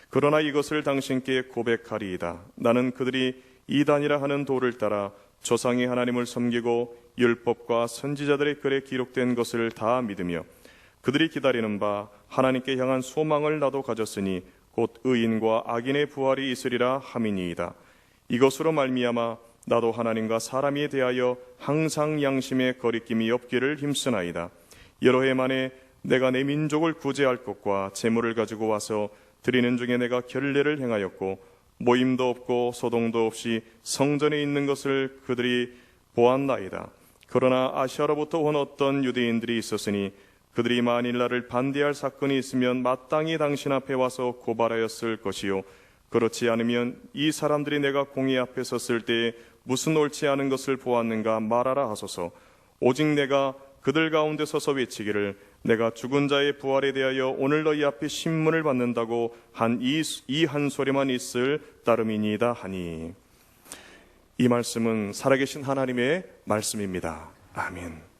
그러나 이것을 당신께 고백하리이다. 나는 그들이 이단이라 하는 도를 따라 조상의 하나님을 섬기고 율법과 선지자들의 글에 기록된 것을 다 믿으며 그들이 기다리는 바 하나님께 향한 소망을 나도 가졌으니 곧 의인과 악인의 부활이 있으리라 함이니이다. 이것으로 말미암아 나도 하나님과 사람에 대하여 항상 양심에 거리낌이 없기를 힘쓰나이다. 여러 해 만에 내가 내 민족을 구제할 것과 재물을 가지고 와서 드리는 중에 내가 결례를 행하였고 모임도 없고 소동도 없이 성전에 있는 것을 그들이 보았나이다. 그러나 아시아로부터 온 어떤 유대인들이 있었으니 그들이 만일 나를 반대할 사건이 있으면 마땅히 당신 앞에 와서 고발하였을 것이요 그렇지 않으면 이 사람들이 내가 공의 앞에 섰을 때에 무슨 옳지 않은 것을 보았는가 말하라 하소서. 오직 내가 그들 가운데 서서 외치기를 내가 죽은 자의 부활에 대하여 오늘 너희 앞에 신문을 받는다고 한 이 한 소리만 있을 따름이니이다 하니. 이 말씀은 살아계신 하나님의 말씀입니다. 아멘.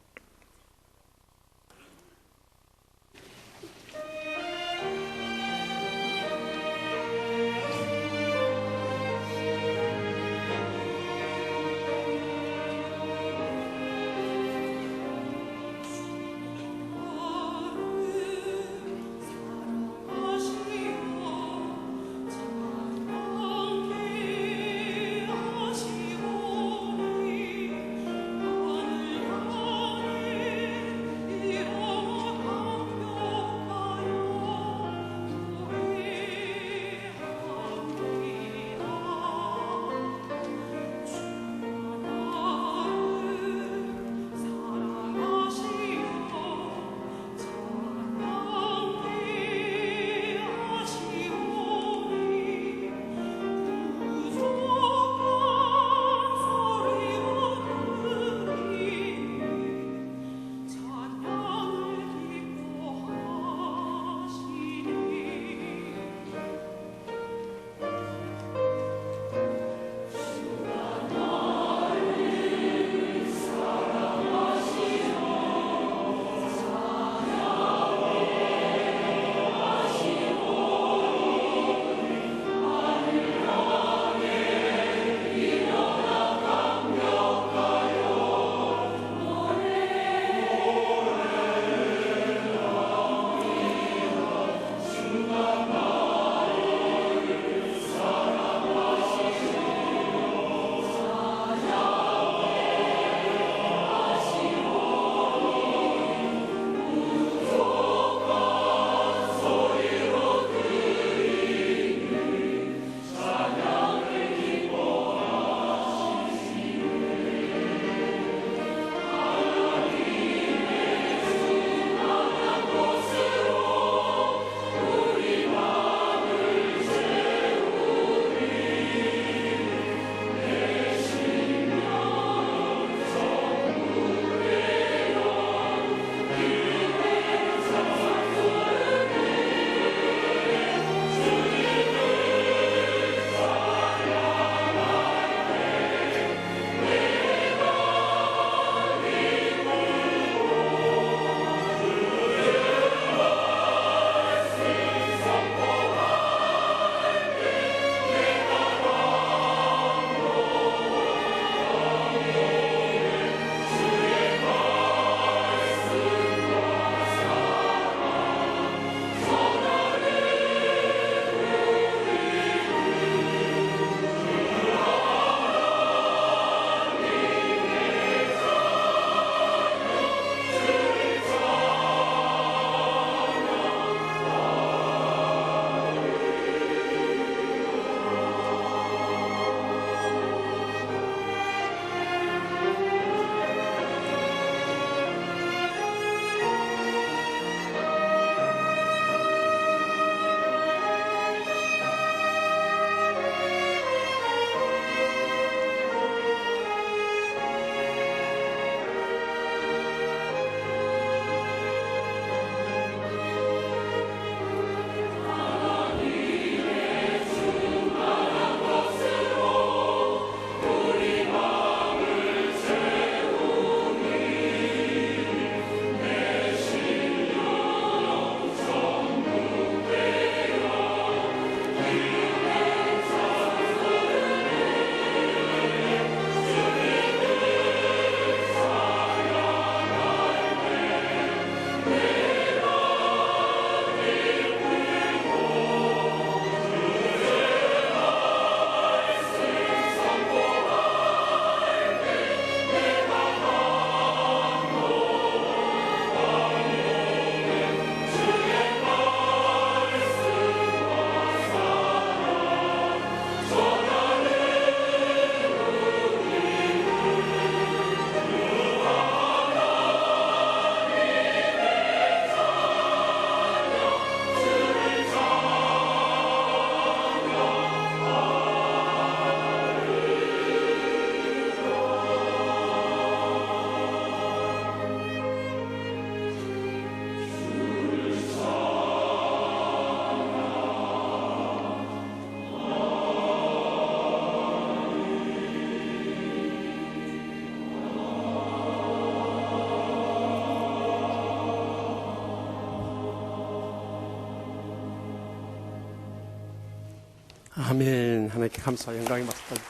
아멘. 하나님께 감사와 영광이 맞습니다.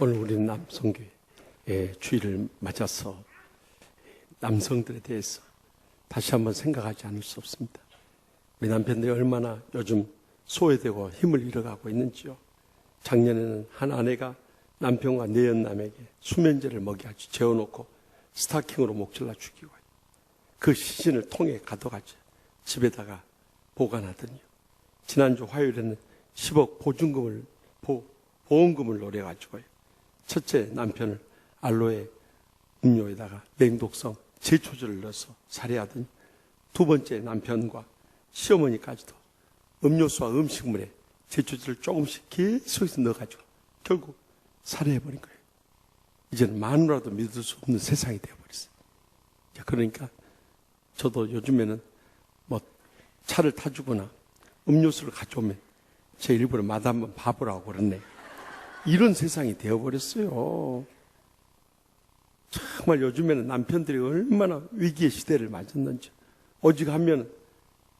오늘 우리는 남성교회 주일을 맞아서 남성들에 대해서 다시 한번 생각하지 않을 수 없습니다. 우리 남편들이 얼마나 요즘 소외되고 힘을 잃어가고 있는지요. 작년에는 한 아내가 남편과 내연남에게 수면제를 먹여가지고 재워놓고 스타킹으로 목 잘라 죽이고 그 시신을 통에 가둬가지고 집에다가 보관하더니요. 지난주 화요일에는 10억 보험금을 노려가지고요. 첫째 남편을 알로에 음료에다가 맹독성 제초제를 넣어서 살해하더니 두 번째 남편과 시어머니까지도 음료수와 음식물에 제초제를 조금씩 계속해서 넣어가지고 결국 살해해버린 거예요. 이제는 마누라도 믿을 수 없는 세상이 되어버렸어요. 그러니까 저도 요즘에는 뭐 차를 타주거나 음료수를 가져오면 제 일부러 마다 한번 봐보라고 그러네. 이런 세상이 되어버렸어요. 정말 요즘에는 남편들이 얼마나 위기의 시대를 맞았는지. 오직 하면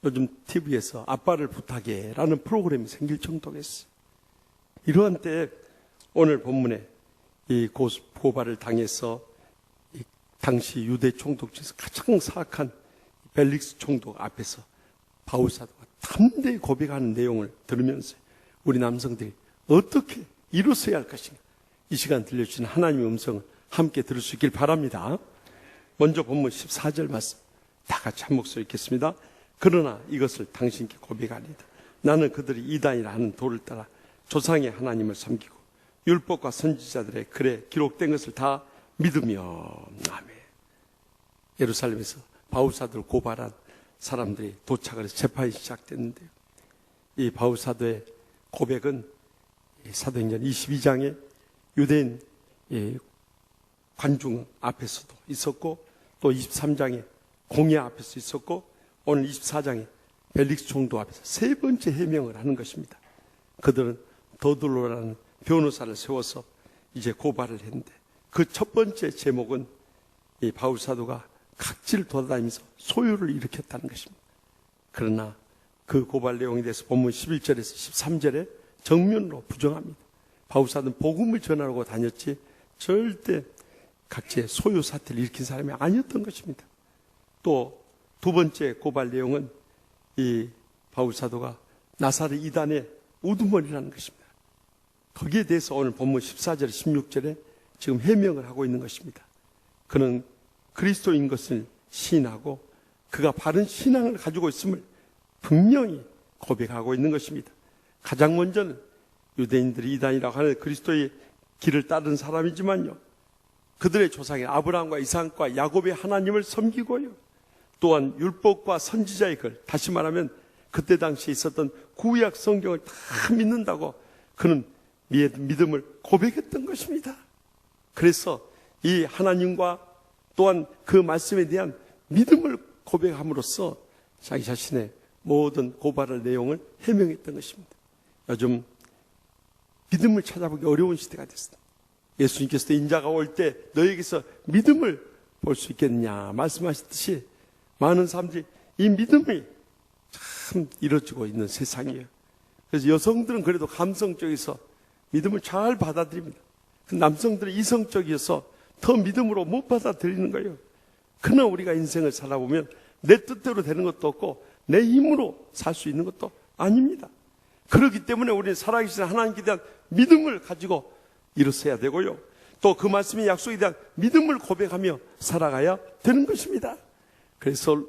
요즘 TV에서 아빠를 부탁해 라는 프로그램이 생길 정도가 있어요. 이러한 때에 오늘 본문에 이 고발을 당해서 당시 유대 총독 중에서 가장 사악한 벨릭스 총독 앞에서 바울사도가 담대히 고백하는 내용을 들으면서 우리 남성들이 어떻게 이루어야 할 것인가, 이 시간 들려주신 하나님의 음성을 함께 들을 수 있길 바랍니다. 먼저 본문 14절 말씀 다 같이 한 목소리 읽겠습니다. 그러나 이것을 당신께 고백하리이다. 나는 그들이 이단이라 하는 도를 따라 조상의 하나님을 섬기고 율법과 선지자들의 글에 기록된 것을 다 믿으며. 아멘. 예루살렘에서 바울사도를 고발한 사람들이 도착을 해서 재판이 시작됐는데요. 이 바울사도의 고백은 사도행전 22장에 유대인 관중 앞에서도 있었고, 또 23장에 공회 앞에서 있었고, 오늘 24장에 벨릭스 총독 앞에서 세 번째 해명을 하는 것입니다. 그들은 더둘로라는 변호사를 세워서 이제 고발을 했는데, 그 첫 번째 제목은 이 바울사도가 각지를 돌아다니면서 소요를 일으켰다는 것입니다. 그러나 그 고발 내용에 대해서 본문 11절에서 13절에 정면으로 부정합니다. 바울사도는 복음을 전하려고 다녔지 절대 각지의 소요 사태를 일으킨 사람이 아니었던 것입니다. 또 두 번째 고발 내용은 이 바울사도가 나사렛 이단의 우두머리라는 것입니다. 거기에 대해서 오늘 본문 14절 16절에 지금 해명을 하고 있는 것입니다. 그는 그리스도인 것을 시인하고 그가 바른 신앙을 가지고 있음을 분명히 고백하고 있는 것입니다. 가장 먼저는 유대인들이 이단이라고 하는 그리스도의 길을 따르는 사람이지만요, 그들의 조상인 아브라함과 이삭과 야곱의 하나님을 섬기고요, 또한 율법과 선지자의 글, 다시 말하면 그때 당시에 있었던 구약 성경을 다 믿는다고 그는 믿음을 고백했던 것입니다. 그래서 이 하나님과 또한 그 말씀에 대한 믿음을 고백함으로써 자기 자신의 모든 고발의 내용을 해명했던 것입니다. 요즘 믿음을 찾아보기 어려운 시대가 됐습니다. 예수님께서도 인자가 올 때 너에게서 믿음을 볼 수 있겠냐 말씀하셨듯이 많은 사람들이 이 믿음이 참 이루어지고 있는 세상이에요. 그래서 여성들은 그래도 감성적이어서 믿음을 잘 받아들입니다. 남성들은 이성적이어서 더 믿음으로 못 받아들이는 거예요. 그러나 우리가 인생을 살아보면 내 뜻대로 되는 것도 없고 내 힘으로 살 수 있는 것도 아닙니다. 그렇기 때문에 우리는 살아계신 하나님께 대한 믿음을 가지고 일어서야 되고요, 또 그 말씀의 약속에 대한 믿음을 고백하며 살아가야 되는 것입니다. 그래서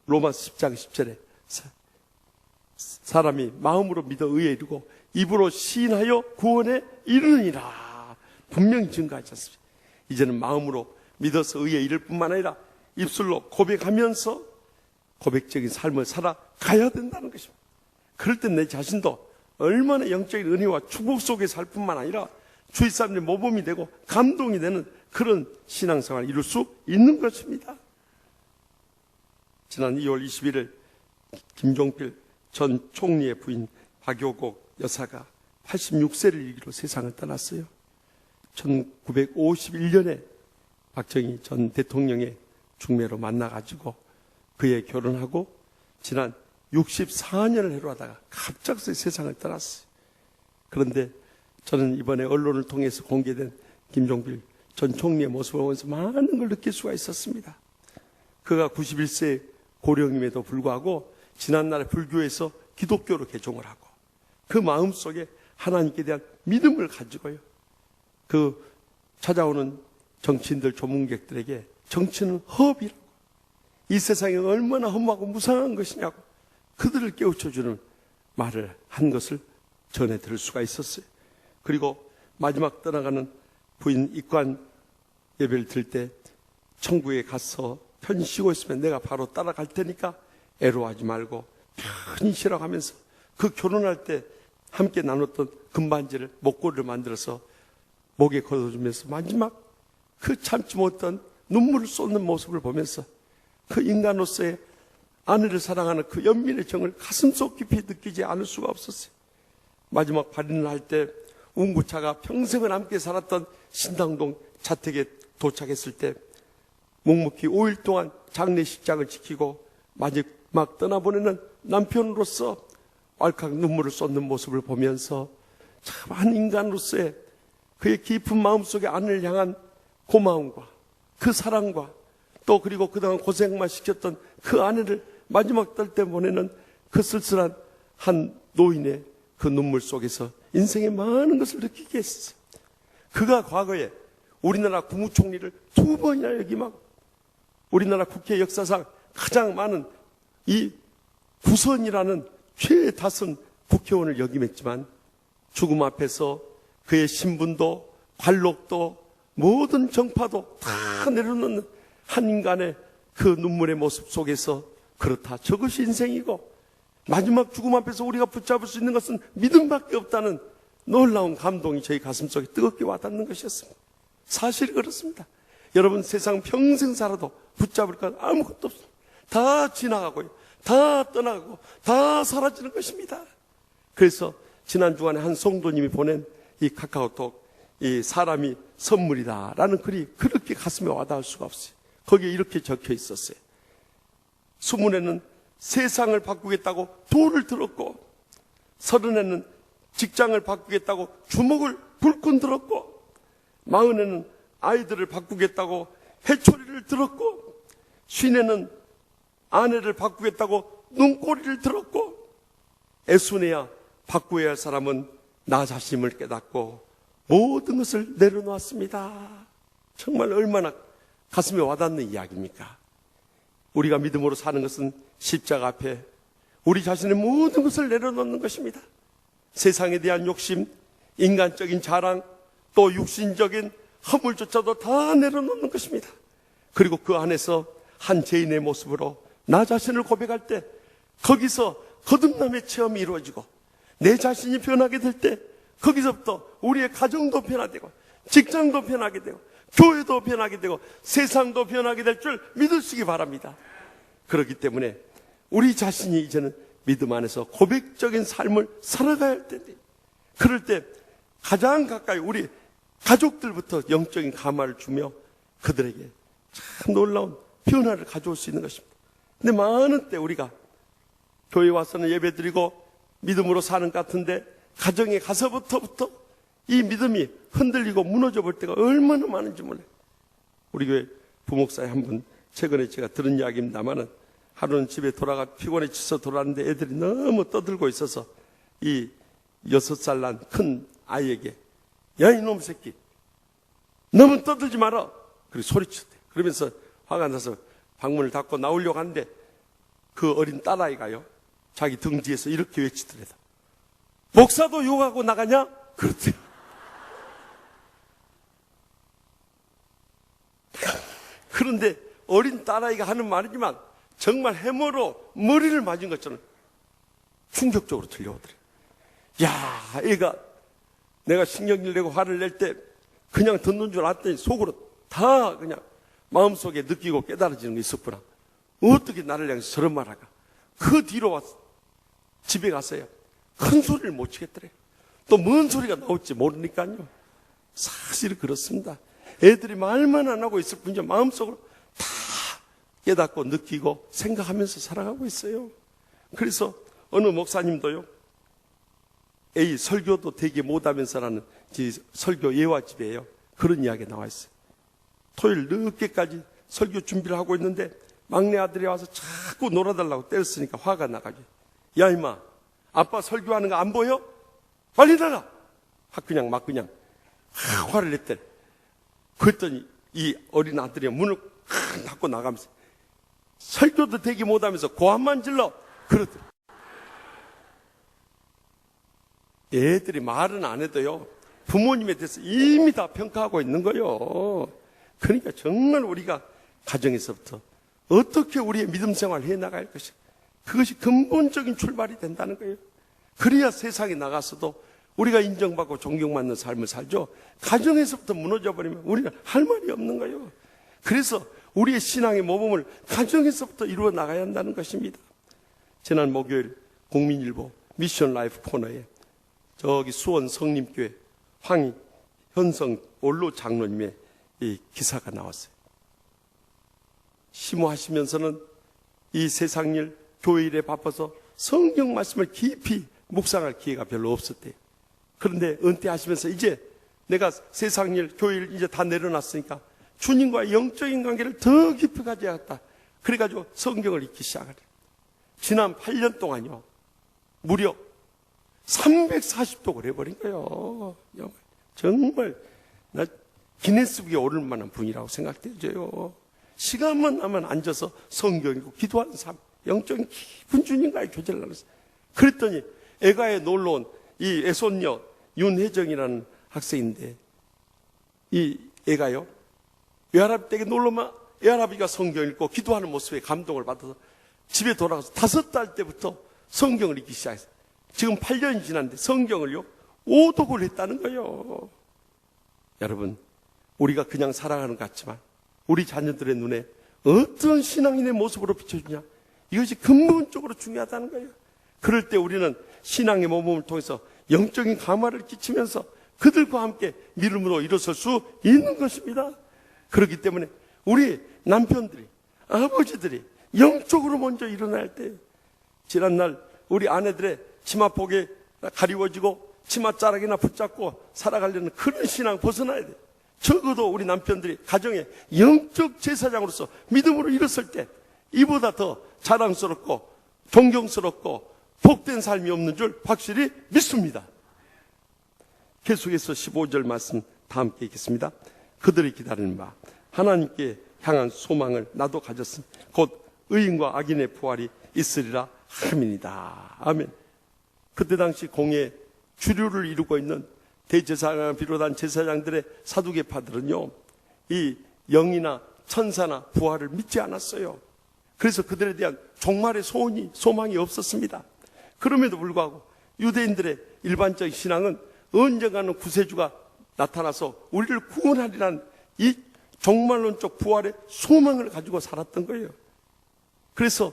로마서 10장 10절에 사람이 마음으로 믿어 의에 이르고 입으로 시인하여 구원에 이르느니라 분명히 증거하지 않습니까? 이제는 마음으로 믿어서 의에 이를 뿐만 아니라 입술로 고백하면서 고백적인 삶을 살아가야 된다는 것입니다. 그럴 때 내 자신도 얼마나 영적인 은혜와 축복 속에 살 뿐만 아니라 주위 사람들의 모범이 되고 감동이 되는 그런 신앙생활을 이룰 수 있는 것입니다. 지난 2월 21일 김종필 전 총리의 부인 박효곡 여사가 86세를 일기로 세상을 떠났어요. 1951년에 박정희 전 대통령의 중매로 만나가지고 그에 결혼하고 지난 64년을 해로하다가 갑작스레 세상을 떠났어요. 그런데 저는 이번에 언론을 통해서 공개된 김종필 전 총리의 모습을 보면서 많은 걸 느낄 수가 있었습니다. 그가 91세 고령임에도 불구하고 지난날에 불교에서 기독교로 개종을 하고 그 마음속에 하나님께 대한 믿음을 가지고요. 그 찾아오는 정치인들, 조문객들에게 정치는 허업이라고, 이 세상이 얼마나 험하고 무상한 것이냐고 그들을 깨우쳐주는 말을 한 것을 전해 들을 수가 있었어요. 그리고 마지막 떠나가는 부인 입관 예배를 드릴 때 천국에 가서 편히 쉬고 있으면 내가 바로 따라갈 테니까 애로하지 말고 편히 쉬라고 하면서 그 결혼할 때 함께 나눴던 금반지를, 목걸이를 만들어서 목에 걸어주면서 마지막 그 참지 못한 눈물을 쏟는 모습을 보면서 그 인간으로서의 아내를 사랑하는 그 연민의 정을 가슴속 깊이 느끼지 않을 수가 없었어요. 마지막 발인을 할 때 운구차가 평생을 함께 살았던 신당동 자택에 도착했을 때 묵묵히 5일 동안 장례식장을 지키고 마지막 떠나보내는 남편으로서 왈칵 눈물을 쏟는 모습을 보면서 참 한 인간으로서의 그의 깊은 마음속에 아내를 향한 고마움과 그 사랑과 또 그리고 그동안 고생만 시켰던 그 아내를 마지막 때 보내는 그 쓸쓸한 한 노인의 그 눈물 속에서 인생의 많은 것을 느끼게 했어요. 그가 과거에 우리나라 국무총리를 2번이나 역임하고 우리나라 국회 역사상 가장 많은 이 구선이라는 최다선 국회의원을 역임했지만 죽음 앞에서 그의 신분도 관록도 모든 정파도 다 내려놓는 한 인간의 그 눈물의 모습 속에서 그렇다, 저것이 인생이고 마지막 죽음 앞에서 우리가 붙잡을 수 있는 것은 믿음밖에 없다는 놀라운 감동이 저희 가슴속에 뜨겁게 와닿는 것이었습니다. 사실이 그렇습니다. 여러분, 세상 평생 살아도 붙잡을 건 아무것도 없습니다. 다 지나가고요, 다 떠나가고 다 사라지는 것입니다. 그래서 지난 주간에 한 성도님이 보낸 이 카카오톡, 이 사람이 선물이다라는 글이 그렇게 가슴에 와닿을 수가 없어요. 거기에 이렇게 적혀 있었어요. 수문에는 세상을 바꾸겠다고 돌을 들었고, 서른에는 직장을 바꾸겠다고 주먹을 불끈 들었고, 마흔에는 아이들을 바꾸겠다고 해초리를 들었고, 쉰에는 아내를 바꾸겠다고 눈꼬리를 들었고, 애순해야 바꾸어야 할 사람은 나 자신을 깨닫고 모든 것을 내려놓았습니다. 정말 얼마나 가슴에 와닿는 이야기입니까? 우리가 믿음으로 사는 것은 십자가 앞에 우리 자신의 모든 것을 내려놓는 것입니다. 세상에 대한 욕심, 인간적인 자랑, 또 육신적인 허물조차도 다 내려놓는 것입니다. 그리고 그 안에서 한 죄인의 모습으로 나 자신을 고백할 때 거기서 거듭남의 체험이 이루어지고, 내 자신이 변하게 될 때 거기서부터 우리의 가정도 변화되고 직장도 변하게 되고 교회도 변하게 되고 세상도 변하게 될 줄 믿으시기 바랍니다. 그렇기 때문에 우리 자신이 이제는 믿음 안에서 고백적인 삶을 살아가야 할 텐데, 그럴 때 가장 가까이 우리 가족들부터 영적인 감화를 주며 그들에게 참 놀라운 변화를 가져올 수 있는 것입니다. 근데 많은 때 우리가 교회 와서는 예배드리고 믿음으로 사는 것 같은데 가정에 가서부터 이 믿음이 흔들리고 무너져 볼 때가 얼마나 많은지 몰라요. 우리 교회 부목사에 한 분 최근에 제가 들은 이야기입니다만은, 하루는 집에 돌아가 피곤해 지쳐 돌아왔는데 애들이 너무 떠들고 있어서 이 6살 난 큰 아이에게, 야 이놈 새끼 너무 떠들지 마라, 그리고 소리쳤대. 그러면서 화가 나서 방문을 닫고 나오려고 하는데 그 어린 딸아이가요, 자기 등 뒤에서 이렇게 외치더래요. 목사도 욕하고 나가냐? 그렇대요. 그런데 어린 딸아이가 하는 말이지만 정말 해머로 머리를 맞은 것처럼 충격적으로 들려오더래요. 야, 애가 내가 신경질 내고 화를 낼 때 그냥 듣는 줄 알았더니 속으로 다 그냥 마음속에 느끼고 깨달아지는 게 있었구나. 어떻게 나를 향해서 저런 말 할까? 그 뒤로 와서 집에 가서요, 큰 소리를 못 치겠더래요. 또 뭔 소리가 나올지 모르니까요. 사실 그렇습니다. 애들이 말만 안 하고 있을 뿐이지 마음속으로 다 깨닫고 느끼고 생각하면서 살아가고 있어요. 그래서 어느 목사님도요, 에이, 설교도 되게 못하면서라는 설교 예화집이에요. 그런 이야기가 나와 있어요. 토요일 늦게까지 설교 준비를 하고 있는데 막내 아들이 와서 자꾸 놀아달라고 때렸으니까 화가 나가지고, 야 임마, 아빠 설교하는 거 안 보여? 빨리 나가! 그냥 화를 냈대. 그랬더니 이 어린 아들이 문을 닫고 나가면서 설교도 되게 못하면서 고함만 질러 그러더래. 애들이 말은 안 해도요, 부모님에 대해서 이미 다 평가하고 있는 거예요. 그러니까 정말 우리가 가정에서부터 어떻게 우리의 믿음 생활을 해나갈 것이, 그것이 근본적인 출발이 된다는 거예요. 그래야 세상에 나가서도 우리가 인정받고 존경받는 삶을 살죠. 가정에서부터 무너져버리면 우리는 할 말이 없는 거예요. 그래서 우리의 신앙의 모범을 가정에서부터 이루어 나가야 한다는 것입니다. 지난 목요일 국민일보 미션 라이프 코너에 저기 수원 성림교회 황현성 원로 장로님의 이 기사가 나왔어요. 심호하시면서는 이 세상 일, 교회 일에 바빠서 성경 말씀을 깊이 묵상할 기회가 별로 없었대요. 그런데 은퇴하시면서 이제 내가 세상 일, 교회 일 이제 다 내려놨으니까 주님과의 영적인 관계를 더 깊이 가져야겠다. 그래가지고 성경을 읽기 시작하래. 지난 8년 동안요, 무려 340독을 해버린 거예요. 정말 나 기네스북에 오를 만한 분이라고 생각되어져요. 시간만 나면 앉아서 성경 읽고 기도하는 삶, 영적인 깊은 주님과의 교제를 나눴어요. 그랬더니 애가에 놀러온 이 애손녀 윤혜정이라는 학생인데, 이 애가요, 외할아버지 댁에 놀러만 외할아버지가 성경 읽고 기도하는 모습에 감동을 받아서 집에 돌아가서 5달 때부터 성경을 읽기 시작했어요. 지금 8년이 지났는데 성경을요 5독을 했다는 거예요. 여러분, 우리가 그냥 살아가는 것 같지만 우리 자녀들의 눈에 어떤 신앙인의 모습으로 비춰주냐, 이것이 근본적으로 중요하다는 거예요. 그럴 때 우리는 신앙의 모범을 통해서 영적인 감화를 끼치면서 그들과 함께 믿음으로 일어설 수 있는 것입니다. 그렇기 때문에 우리 남편들이, 아버지들이 영적으로 먼저 일어날 때, 지난날 우리 아내들의 치마폭에 가리워지고 치맛자락이나 붙잡고 살아가려는 그런 신앙 벗어나야 돼요. 적어도 우리 남편들이 가정의 영적 제사장으로서 믿음으로 일어설 때 이보다 더 자랑스럽고 존경스럽고 복된 삶이 없는 줄 확실히 믿습니다. 계속해서 15절 말씀 다 함께 읽겠습니다. 그들이 기다리는 바 하나님께 향한 소망을 나도 가졌음. 곧 의인과 악인의 부활이 있으리라 함이니이다. 아멘. 그때 당시 공예 주류를 이루고 있는 대제사장을 비롯한 제사장들의 사두개파들은요, 이 영이나 천사나 부활을 믿지 않았어요. 그래서 그들에 대한 종말의 소망이 없었습니다. 그럼에도 불구하고 유대인들의 일반적인 신앙은 언젠가는 구세주가 나타나서 우리를 구원하리라는 이 종말론적 부활의 소망을 가지고 살았던 거예요. 그래서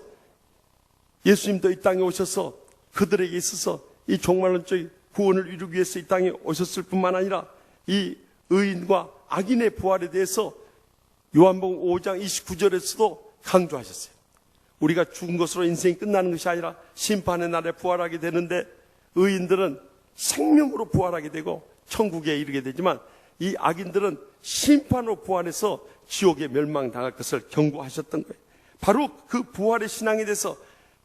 예수님도 이 땅에 오셔서 그들에게 있어서 이 종말론적 구원을 이루기 위해서 이 땅에 오셨을 뿐만 아니라 이 의인과 악인의 부활에 대해서 요한복음 5장 29절에서도 강조하셨어요. 우리가 죽은 것으로 인생이 끝나는 것이 아니라 심판의 날에 부활하게 되는데, 의인들은 생명으로 부활하게 되고 천국에 이르게 되지만 이 악인들은 심판으로 부활해서 지옥에 멸망당할 것을 경고하셨던 거예요. 바로 그 부활의 신앙에 대해서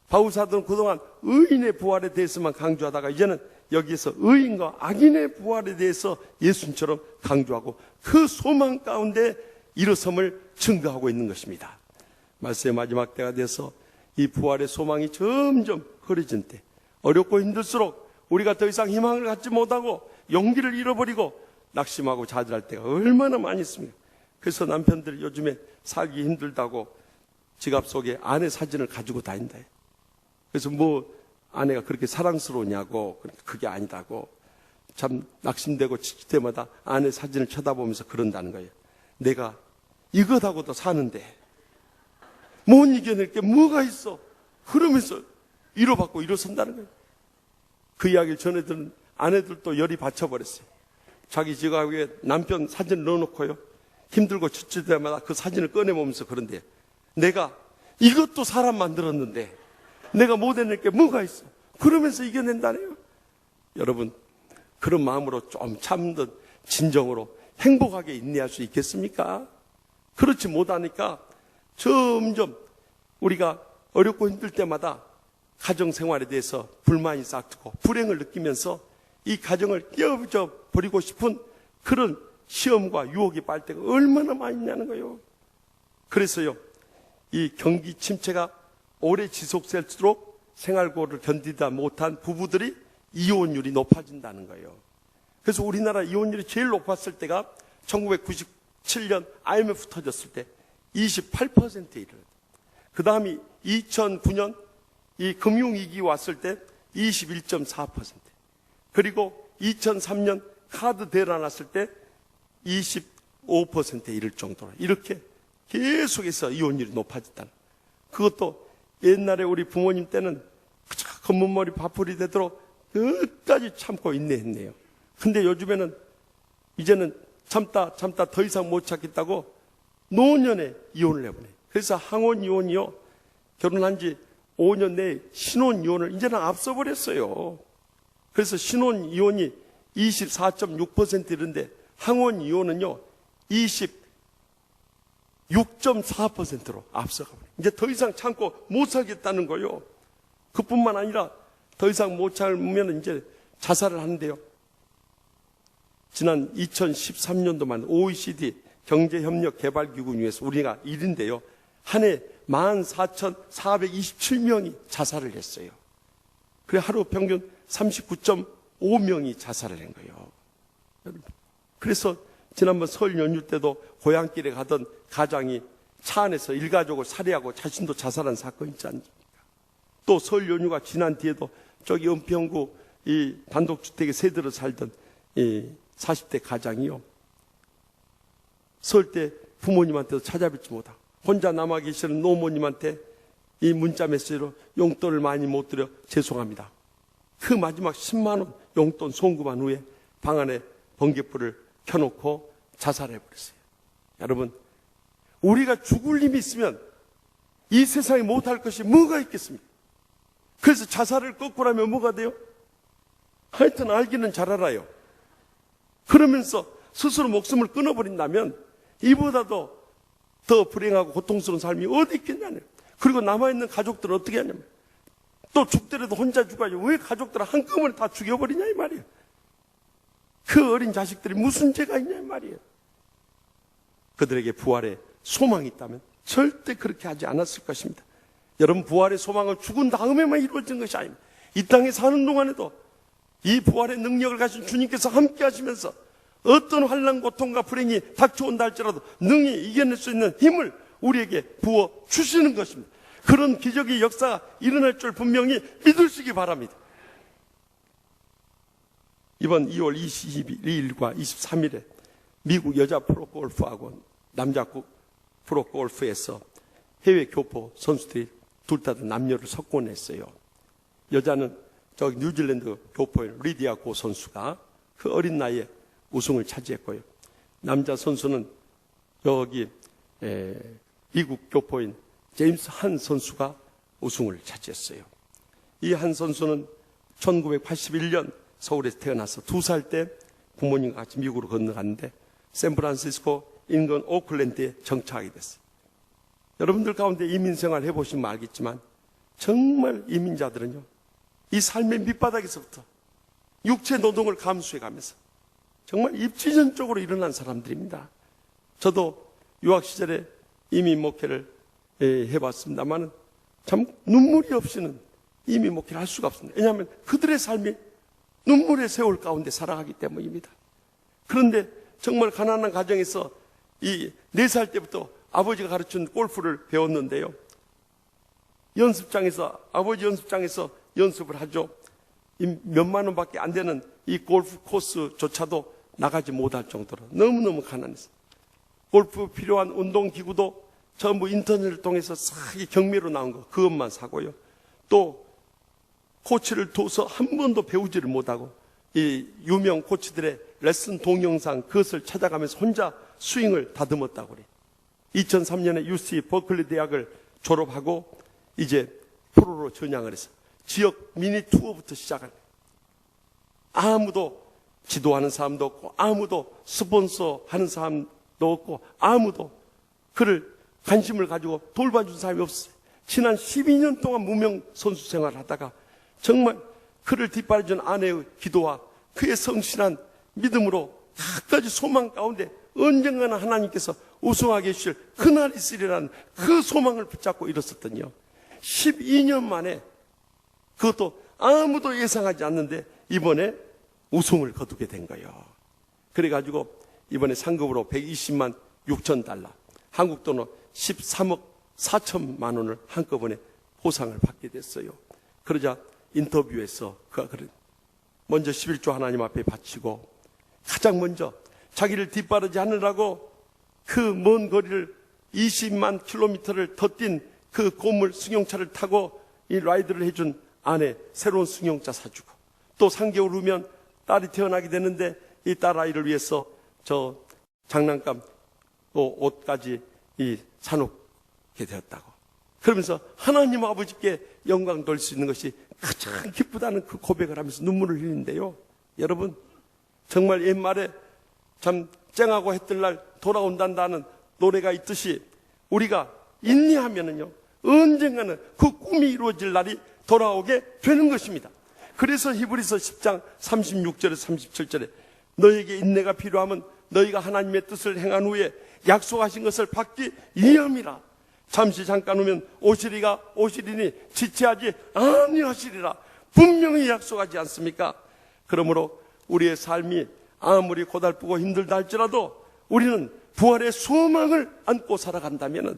바울사도는 그동안 의인의 부활에 대해서만 강조하다가 이제는 여기에서 의인과 악인의 부활에 대해서 예수님처럼 강조하고 그 소망 가운데 일어섬을 증거하고 있는 것입니다. 말씀의 마지막 때가 돼서 이 부활의 소망이 점점 흐려진 때, 어렵고 힘들수록 우리가 더 이상 희망을 갖지 못하고 용기를 잃어버리고 낙심하고 좌절할 때가 얼마나 많이 있습니까? 그래서 남편들이 요즘에 살기 힘들다고 지갑 속에 아내 사진을 가지고 다닌다. 그래서 뭐 아내가 그렇게 사랑스러우냐고, 그게 아니다고, 참 낙심되고 지칠 때마다 아내 사진을 쳐다보면서 그런다는 거예요. 내가 이것하고도 사는데 못 이겨낼 게 뭐가 있어? 그러면서 위로받고 일어선다는 거예요. 그 이야기를 전해들은 아내들도 열이 받쳐버렸어요. 자기 지갑에 남편 사진을 넣어놓고요, 힘들고 지칠 때마다 그 사진을 꺼내보면서 그런데, 내가 이것도 사람 만들었는데 내가 못 해낼 게 뭐가 있어? 그러면서 이겨낸다네요. 여러분, 그런 마음으로 좀 참든 진정으로 행복하게 인내할 수 있겠습니까? 그렇지 못하니까 점점 우리가 어렵고 힘들 때마다 가정생활에 대해서 불만이 싹트고 불행을 느끼면서 이 가정을 깨어져 버리고 싶은 그런 시험과 유혹이 빨 때가 얼마나 많이 있냐는 거예요. 그래서요, 이 경기 침체가 오래 지속될수록 생활고를 견디다 못한 부부들이 이혼율이 높아진다는 거예요. 그래서 우리나라 이혼율이 제일 높았을 때가 1997년 IMF 터졌을 때 28%에 이르렀어요. 그 다음이 2009년 이 금융위기 왔을 때 21.4%. 그리고 2003년 카드 대란 났을 때 25%에 이를 정도로 이렇게 계속해서 이혼율이 높아졌다는. 그것도 옛날에 우리 부모님 때는 그저 검은머리 밥풀이 되도록 끝까지 참고 인내했네요. 근데 요즘에는 이제는 참다 더 이상 못 참겠다고 노년에 이혼을 해버려요. 그래서 항혼 이혼이요, 결혼한 지 5년 내에 신혼 이혼을 이제는 앞서버렸어요. 그래서 신혼 이혼이 24.6% 이런데 항혼 이혼은요 26.4%로 앞서가버려요. 이제 더 이상 참고 못 살겠다는 거예요. 그뿐만 아니라 더 이상 못 참으면 이제 자살을 하는데요. 지난 2013년도만 OECD 경제협력개발기구 중에서 우리가 1인데요. 한 해 14,427명이 자살을 했어요. 그래 하루 평균 39.5명이 자살을 한 거예요. 그래서 지난번 설 연휴 때도 고향길에 가던 가장이 차 안에서 일가족을 살해하고 자신도 자살한 사건이 있지 않습니까? 또 설 연휴가 지난 뒤에도 저기 은평구 이 단독주택에 세대로 살던 이 40대 가장이요, 설 때 부모님한테도 찾아뵙지 못하고 혼자 남아 계시는 노모님한테 이 문자 메시지로 용돈을 많이 못 드려 죄송합니다. 그 마지막 10만 원 용돈 송금한 후에 방 안에 번개불을 켜놓고 자살해버렸어요. 여러분, 우리가 죽을 힘이 있으면 이 세상에 못할 것이 뭐가 있겠습니까? 그래서 자살을 거꾸로 하면 뭐가 돼요? 하여튼 알기는 잘 알아요. 그러면서 스스로 목숨을 끊어버린다면 이보다도 더 불행하고 고통스러운 삶이 어디 있겠냐고요. 그리고 남아있는 가족들은 어떻게 하냐면 또 죽더라도 혼자 죽어야지 왜 가족들을 한꺼번에 다 죽여버리냐 이 말이에요. 그 어린 자식들이 무슨 죄가 있냐 이 말이에요. 그들에게 부활의 소망이 있다면 절대 그렇게 하지 않았을 것입니다. 여러분, 부활의 소망은 죽은 다음에만 이루어진 것이 아닙니다. 이 땅에 사는 동안에도 이 부활의 능력을 가진 주님께서 함께 하시면서 어떤 환난, 고통과 불행이 닥쳐온다 할지라도 능히 이겨낼 수 있는 힘을 우리에게 부어 주시는 것입니다. 그런 기적의 역사가 일어날 줄 분명히 믿으시기 바랍니다. 이번 2월 22일과 23일에 미국 여자 프로골프하고 남자 프로골프에서 해외 교포 선수들이 둘 다 남녀를 석권했어요. 여자는 저기 뉴질랜드 교포인 리디아 고 선수가 그 어린 나이에 우승을 차지했고요. 남자 선수는 여기 미국 교포인 제임스 한 선수가 우승을 차지했어요. 이 한 선수는 1981년 서울에서 태어나서 2살 때 부모님과 같이 미국으로 건너갔는데 샌프란시스코 인근 오클랜드에 정착하게 됐어요. 여러분들 가운데 이민생활 해보시면 알겠지만 정말 이민자들은요, 이 삶의 밑바닥에서부터 육체 노동을 감수해가면서 정말 입지전적으로 일어난 사람들입니다. 저도 유학 시절에 이민 목회를 해봤습니다만 참 눈물이 없이는 이민 목회를 할 수가 없습니다. 왜냐하면 그들의 삶이 눈물의 세월 가운데 살아가기 때문입니다. 그런데 정말 가난한 가정에서 이 4살 때부터 아버지가 가르친 골프를 배웠는데요. 아버지 연습장에서 연습을 하죠. 몇만 원밖에 안 되는 이 골프 코스조차도 나가지 못할 정도로 너무너무 가난했어요. 골프 필요한 운동기구도 전부 인터넷을 통해서 싹 경매로 나온 거 그것만 사고요. 또 코치를 둬서 한 번도 배우지를 못하고 이 유명 코치들의 레슨 동영상 그것을 찾아가면서 혼자 스윙을 다듬었다고 그래요. 2003년에 UC 버클리 대학을 졸업하고 이제 10%로 전향을 해서 지역 미니 투어부터 시작한, 아무도 지도하는 사람도 없고 아무도 스폰서 하는 사람도 없고 아무도 그를 관심을 가지고 돌봐준 사람이 없어요. 지난 12년 동안 무명 선수 생활을 하다가 정말 그를 뒷바라준 아내의 기도와 그의 성실한 믿음으로 끝까지 소망 가운데 언젠가는 하나님께서 우승하게 해주실 그날이 있으리라는 그 소망을 붙잡고 일었었더니요, 12년 만에, 그것도 아무도 예상하지 않는데 이번에 우승을 거두게 된 거예요. 그래가지고 이번에 상금으로 120만 6천 달러, 한국 돈으로 13억 4천만 원을 한꺼번에 보상을 받게 됐어요. 그러자 인터뷰에서 그가 먼저 11조 하나님 앞에 바치고 가장 먼저 자기를 뒷바라지 하느라고 그 먼 거리를 20만 킬로미터를 더 뛴 그 고물 승용차를 타고 이 라이드를 해준 아내 새로운 승용차 사주고, 또 3개월 후면 딸이 태어나게 되는데 이 딸아이를 위해서 저 장난감 또 옷까지 사놓게 되었다고. 그러면서 하나님 아버지께 영광 돌릴 수 있는 것이 가장 기쁘다는 그 고백을 하면서 눈물을 흘리는데요. 여러분, 정말 옛말에 참 쨍하고 해뜰 날 돌아온단다는 노래가 있듯이 우리가 인내하면은요, 언젠가는 그 꿈이 이루어질 날이 돌아오게 되는 것입니다. 그래서 히브리서 10장 36절에 37절에 너에게 인내가 필요하면 너희가 하나님의 뜻을 행한 후에 약속하신 것을 받기 위함이라. 잠시 잠깐 오면 오시리니 지체하지 아니하시리라. 분명히 약속하지 않습니까? 그러므로 우리의 삶이 아무리 고달프고 힘들다 할지라도 우리는 부활의 소망을 안고 살아간다면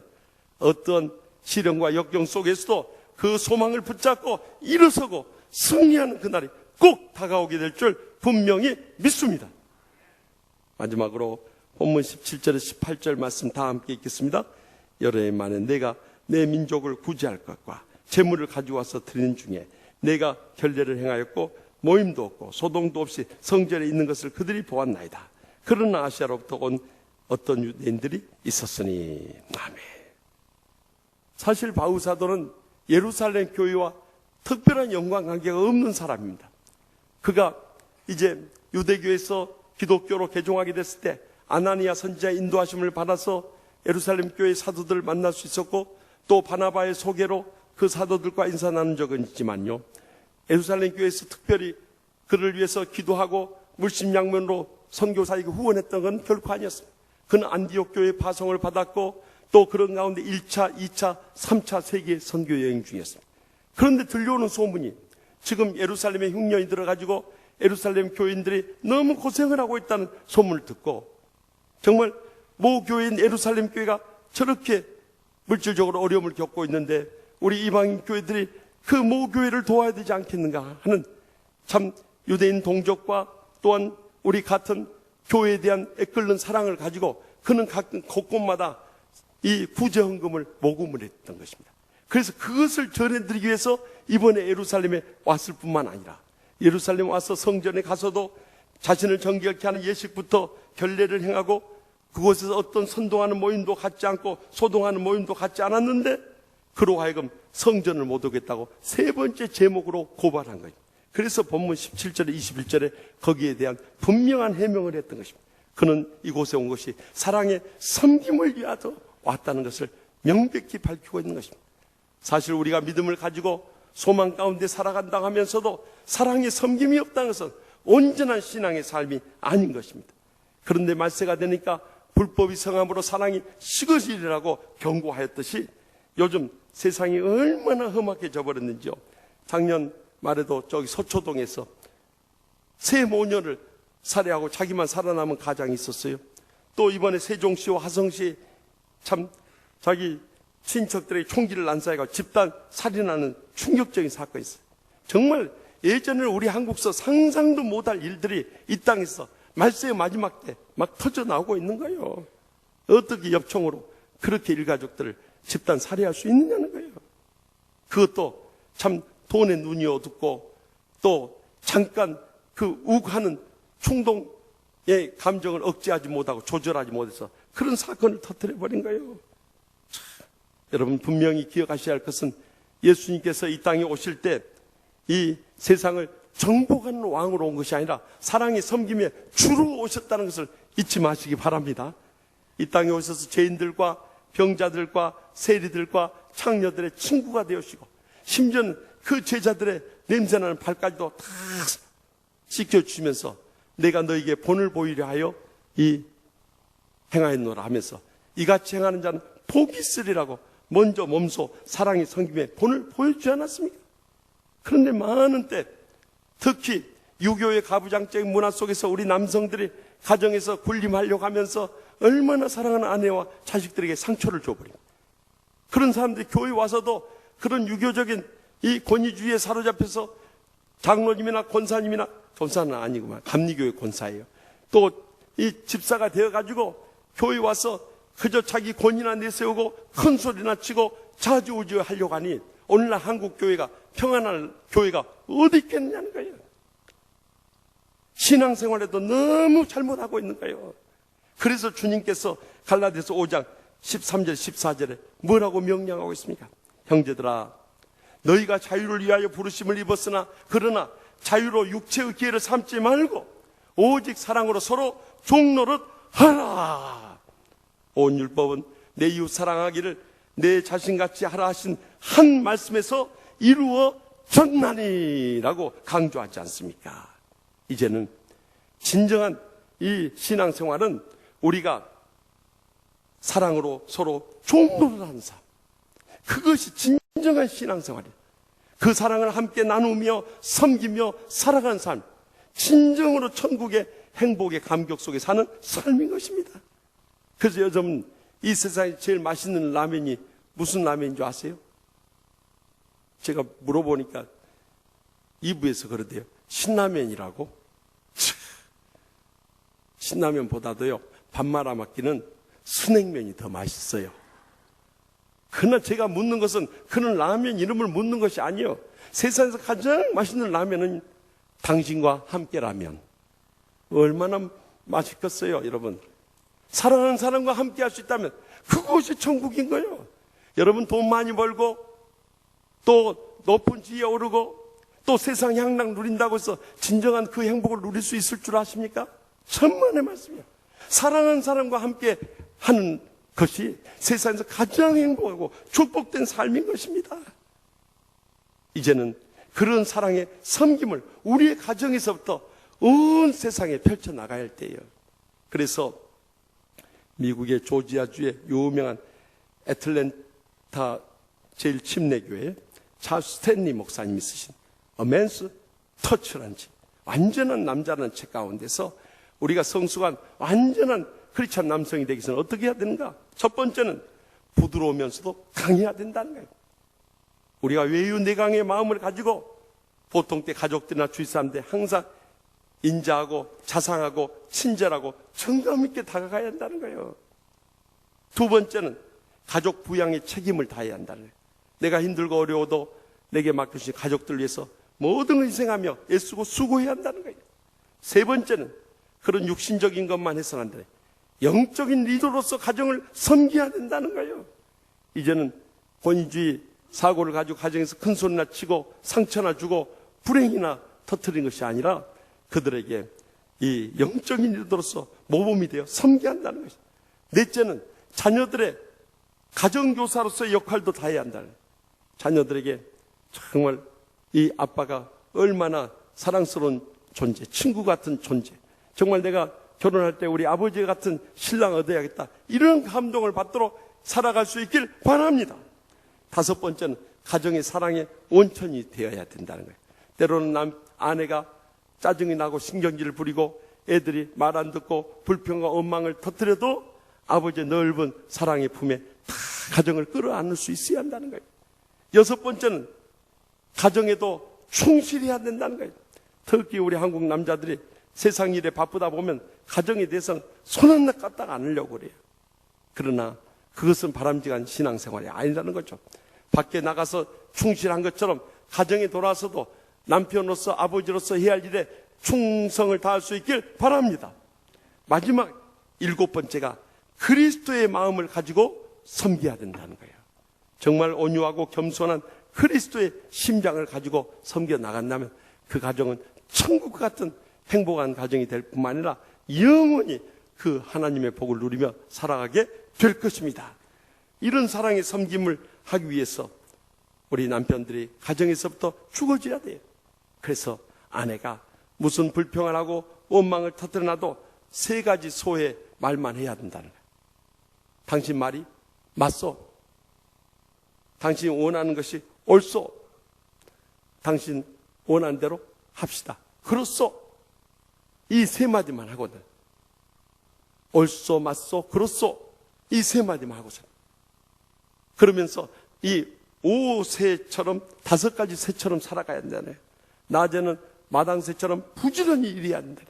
어떤 시련과 역경 속에서도 그 소망을 붙잡고 일어서고 승리하는 그날이 꼭 다가오게 될 줄 분명히 믿습니다. 마지막으로 본문 17절에서 18절 말씀 다 함께 읽겠습니다. 여러 해 만에 내가 내 민족을 구제할 것과 재물을 가져와서 드리는 중에 내가 결례를 행하였고 모임도 없고 소동도 없이 성전에 있는 것을 그들이 보았나이다. 그러나 아시아로부터 온 어떤 유대인들이 있었으니. 아멘. 사실 바울 사도는 예루살렘 교회와 특별한 연관관계가 없는 사람입니다. 그가 이제 유대교에서 기독교로 개종하게 됐을 때 아나니아 선지자의 인도하심을 받아서 예루살렘 교회 사도들을 만날 수 있었고, 또 바나바의 소개로 그 사도들과 인사 나눈 적은 있지만요, 예루살렘 교회에서 특별히 그를 위해서 기도하고 물심양면으로 선교사에게 후원했던 건 결코 아니었습니다. 그는 안디옥 교회의 파송을 받았고 또 그런 가운데 1차, 2차, 3차 세계 선교 여행 중이었습니다. 그런데 들려오는 소문이 지금 예루살렘에 흉년이 들어가지고 예루살렘 교인들이 너무 고생을 하고 있다는 소문을 듣고, 정말 모 교회인 예루살렘 교회가 저렇게 물질적으로 어려움을 겪고 있는데 우리 이방인 교회들이 그 모 교회를 도와야 되지 않겠는가 하는 참 유대인 동족과 또한 우리 같은 교회에 대한 애끓는 사랑을 가지고 그는 각 곳곳마다 이 구제헌금을 모금을 했던 것입니다. 그래서 그것을 전해드리기 위해서 이번에 예루살렘에 왔을 뿐만 아니라 예루살렘 와서 성전에 가서도 자신을 정결케 하는 예식부터 결례를 행하고 그곳에서 어떤 선동하는 모임도 갖지 않고 소동하는 모임도 갖지 않았는데 그로 하여금 성전을 못 오겠다고 세 번째 제목으로 고발한 거예요. 그래서 본문 17절에 21절에 거기에 대한 분명한 해명을 했던 것입니다. 그는 이곳에 온 것이 사랑의 섬김을 위하여 왔다는 것을 명백히 밝히고 있는 것입니다. 사실 우리가 믿음을 가지고 소망 가운데 살아간다 하면서도 사랑의 섬김이 없다는 것은 온전한 신앙의 삶이 아닌 것입니다. 그런데 말세가 되니까 불법이 성함으로 사랑이 식어지리라고 경고하였듯이 요즘 세상이 얼마나 험악해져 버렸는지요. 작년 말에도 저기 서초동에서 세 모녀를 살해하고 자기만 살아남은 가장이 있었어요. 또 이번에 세종시와 화성시 참 자기 친척들의 총기를 난사해가지고 집단 살인하는 충격적인 사건이 있어요. 정말 예전에 우리 한국서 상상도 못할 일들이 이 땅에서 말세의 마지막 때 막 터져나오고 있는 거예요. 어떻게 엽총으로 그렇게 일가족들을 집단 살해할 수 있느냐는 거예요. 그것도 참 돈에 눈이 어둡고 또 잠깐 그 욱하는 충동의 감정을 억제하지 못하고 조절하지 못해서 그런 사건을 터뜨려버린 거예요. 참, 여러분 분명히 기억하셔야 할 것은 예수님께서 이 땅에 오실 때 이 세상을 정복하는 왕으로 온 것이 아니라 사랑이 섬김에 주로 오셨다는 것을 잊지 마시기 바랍니다. 이 땅에 오셔서 죄인들과 병자들과 세리들과 창녀들의 친구가 되시고 심지어는 그 제자들의 냄새나는 발까지도 다 씻겨주시면서 내가 너에게 본을 보이려 하여 이 행하였노라 하면서 이같이 행하는 자는 복이 있으리라고 먼저 몸소 사랑이 섬김에 본을 보여주지 않았습니까? 그런데 많은 때 특히 유교의 가부장적인 문화 속에서 우리 남성들이 가정에서 군림하려고 하면서 얼마나 사랑하는 아내와 자식들에게 상처를 줘버립니다. 그런 사람들이 교회 와서도 그런 유교적인 이 권위주의에 사로잡혀서 장로님이나 권사님이나 권사는 아니구만 감리교회 권사예요. 또 이 집사가 되어가지고 교회 와서 그저 자기 권위나 내세우고 큰 소리나 치고 자주우지 하려고 하니 오늘날 한국 교회가 평안할 교회가 어디 있겠느냐는 거예요. 신앙생활에도 너무 잘못하고 있는 거예요. 그래서 주님께서 갈라디아서 5장 13절 14절에 뭐라고 명령하고 있습니까? 형제들아 너희가 자유를 위하여 부르심을 입었으나 그러나 자유로 육체의 기회를 삼지 말고 오직 사랑으로 서로 종노릇 하라. 온 율법은 내 이웃 사랑하기를 내 자신같이 하라 하신 한 말씀에서 이루어졌나니라고 강조하지 않습니까? 이제는 진정한 이 신앙생활은 우리가 사랑으로 서로 종노릇하는 삶, 그것이 진정한 신앙생활이에요. 그 사랑을 함께 나누며 섬기며 살아가는 삶, 진정으로 천국의 행복의 감격 속에 사는 삶인 것입니다. 그래서 요즘 이 세상에 제일 맛있는 라면이 무슨 라면인 줄 아세요? 제가 물어보니까 2부에서 그러대요. 신라면이라고? 신라면보다도요 밥 말아 먹기는 순냉면이 더 맛있어요. 그러나 제가 묻는 것은 그런 라면 이름을 묻는 것이 아니에요. 세상에서 가장 맛있는 라면은 당신과 함께 라면. 얼마나 맛있겠어요, 여러분. 사랑하는 사람과 함께 할 수 있다면 그것이 천국인 거예요. 여러분 돈 많이 벌고 또 높은 지위에 오르고 또 세상 향락 누린다고 해서 진정한 그 행복을 누릴 수 있을 줄 아십니까? 천만의 말씀이에요. 사랑하는 사람과 함께 하는 것이 세상에서 가장 행복하고 축복된 삶인 것입니다. 이제는 그런 사랑의 섬김을 우리의 가정에서부터 온 세상에 펼쳐나가야 할 때예요. 그래서 미국의 조지아주의 유명한 애틀랜타 제일 침례교회 찰스 스탠리 목사님이 쓰신 A Man's Touch라는 책, 완전한 남자라는 책 가운데서 우리가 성숙한 완전한 크리스찬 남성이 되기 위해서는 어떻게 해야 되는가? 첫 번째는 부드러우면서도 강해야 된다는 거예요. 우리가 외유내강의 마음을 가지고 보통 때 가족들이나 주위 사람들 항상 인자하고 자상하고 친절하고 정감 있게 다가가야 한다는 거예요. 두 번째는 가족 부양의 책임을 다해야 한다는 거예요. 내가 힘들고 어려워도 내게 맡겨주신 가족들 위해서 모든 걸 희생하며 애쓰고 수고해야 한다는 거예요. 세 번째는 그런 육신적인 것만 해서는 안 돼. 영적인 리더로서 가정을 섬겨야 된다는 거예요. 이제는 권위주의 사고를 가지고 가정에서 큰 소리나 치고 상처나 주고 불행이나 터뜨린 것이 아니라 그들에게 이 영적인 리더로서 모범이 되어 섬겨야 한다는 것입니다. 넷째는 자녀들의 가정교사로서의 역할도 다해야 한다는 거예요. 자녀들에게 정말 이 아빠가 얼마나 사랑스러운 존재, 친구 같은 존재, 정말 내가 결혼할 때 우리 아버지 같은 신랑 얻어야겠다, 이런 감동을 받도록 살아갈 수 있길 바랍니다. 다섯 번째는 가정의 사랑의 온천이 되어야 된다는 거예요. 때로는 아내가 짜증이 나고 신경질을 부리고 애들이 말 안 듣고 불평과 원망을 터뜨려도 아버지의 넓은 사랑의 품에 다 가정을 끌어안을 수 있어야 한다는 거예요. 여섯 번째는 가정에도 충실해야 된다는 거예요. 특히 우리 한국 남자들이 세상 일에 바쁘다 보면 가정에 대해서 손 하나 까딱 안 하려고 그래요. 그러나 그것은 바람직한 신앙생활이 아니라는 거죠. 밖에 나가서 충실한 것처럼 가정에 돌아와서도 남편으로서 아버지로서 해야 할 일에 충성을 다할 수 있길 바랍니다. 마지막 일곱 번째가 그리스도의 마음을 가지고 섬겨야 된다는 거예요. 정말 온유하고 겸손한 그리스도의 심장을 가지고 섬겨 나간다면 그 가정은 천국 같은 행복한 가정이 될 뿐만 아니라 영원히 그 하나님의 복을 누리며 살아가게 될 것입니다. 이런 사랑의 섬김을 하기 위해서 우리 남편들이 가정에서부터 죽어줘야 돼요. 그래서 아내가 무슨 불평을 하고 원망을 터뜨려놔도 3가지 소의 말만 해야 된다는 거예요. 당신 말이 맞소. 당신이 원하는 것이 옳소. 당신 원하는 대로 합시다. 그렇소. 이 3마디만 하거든. 옳소, 맞소, 그렇소. 이 3마디만 하고서. 그러면서 이 5새처럼 5가지 새처럼 살아가야 된다네요. 낮에는 마당새처럼 부지런히 일해야 된다.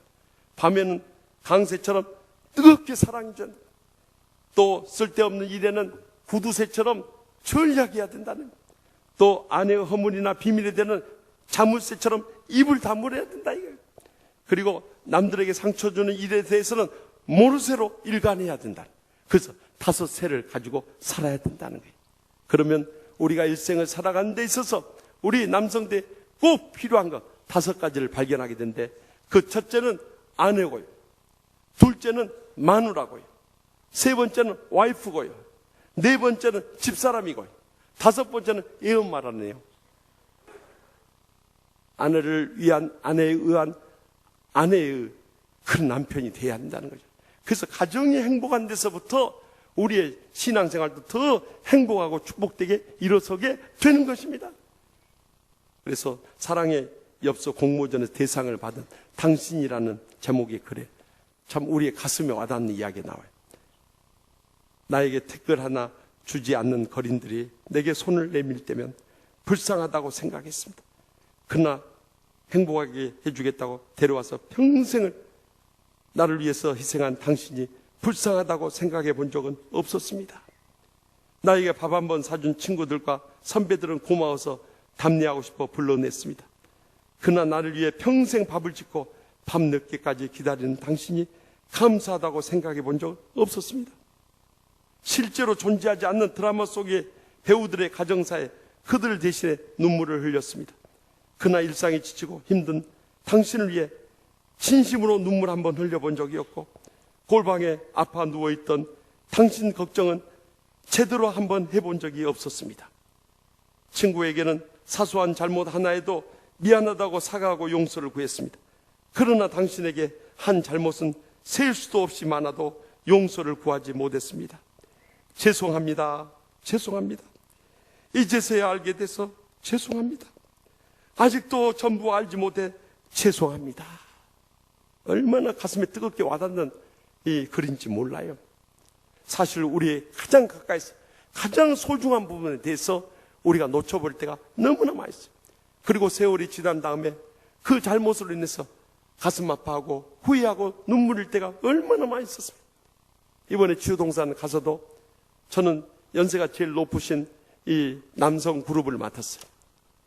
밤에는 강새처럼 뜨겁게 사랑해줘야 된다. 또 쓸데없는 일에는 구두새처럼 전략해야 된다는. 또 아내의 허물이나 비밀에 대한 자물쇠처럼 입을 다물어야 된다 이거예요. 그리고 남들에게 상처 주는 일에 대해서는 모르쇠로 일관해야 된다. 그래서 5새를 가지고 살아야 된다는 거예요. 그러면 우리가 일생을 살아가는 데 있어서 우리 남성들이 꼭 필요한 거 5가지를 발견하게 되는데, 그 첫째는 아내고요, 둘째는 마누라고요, 3번째는 와이프고요, 4번째는 집사람이고요, 5번째는 애엄마라네요. 아내를 위한, 아내에 의한 아내의 큰 남편이 돼야 한다는 거죠. 그래서 가정이 행복한 데서부터 우리의 신앙생활도 더 행복하고 축복되게 일어서게 되는 것입니다. 그래서 사랑의 엽서 공모전에서 대상을 받은 당신이라는 제목의 글에 참 우리의 가슴에 와닿는 이야기가 나와요. 나에게 택배 하나 주지 않는 거린들이 내게 손을 내밀 때면 불쌍하다고 생각했습니다. 그러나 행복하게 해주겠다고 데려와서 평생을 나를 위해서 희생한 당신이 불쌍하다고 생각해 본 적은 없었습니다. 나에게 밥 한 번 사준 친구들과 선배들은 고마워서 답례하고 싶어 불러냈습니다. 그러나 나를 위해 평생 밥을 짓고 밤늦게까지 기다리는 당신이 감사하다고 생각해 본 적은 없었습니다. 실제로 존재하지 않는 드라마 속의 배우들의 가정사에 그들 대신에 눈물을 흘렸습니다. 그러나 일상이 지치고 힘든 당신을 위해 진심으로 눈물 한번 흘려본 적이 없고, 골방에 아파 누워있던 당신 걱정은 제대로 한번 해본 적이 없었습니다. 친구에게는 사소한 잘못 하나에도 미안하다고 사과하고 용서를 구했습니다. 그러나 당신에게 한 잘못은 셀 수도 없이 많아도 용서를 구하지 못했습니다. 죄송합니다. 죄송합니다. 이제서야 알게 돼서 죄송합니다. 아직도 전부 알지 못해 죄송합니다. 얼마나 가슴에 뜨겁게 와닿는 이 글인지 몰라요. 사실 우리의 가장 가까이서 가장 소중한 부분에 대해서 우리가 놓쳐버릴 때가 너무나 많이 있어요. 그리고 세월이 지난 다음에 그 잘못으로 인해서 가슴 아파하고 후회하고 눈물 흘릴 때가 얼마나 많이 있었습니다. 이번에 지우동산 가서도 저는 연세가 제일 높으신 이 남성 그룹을 맡았어요.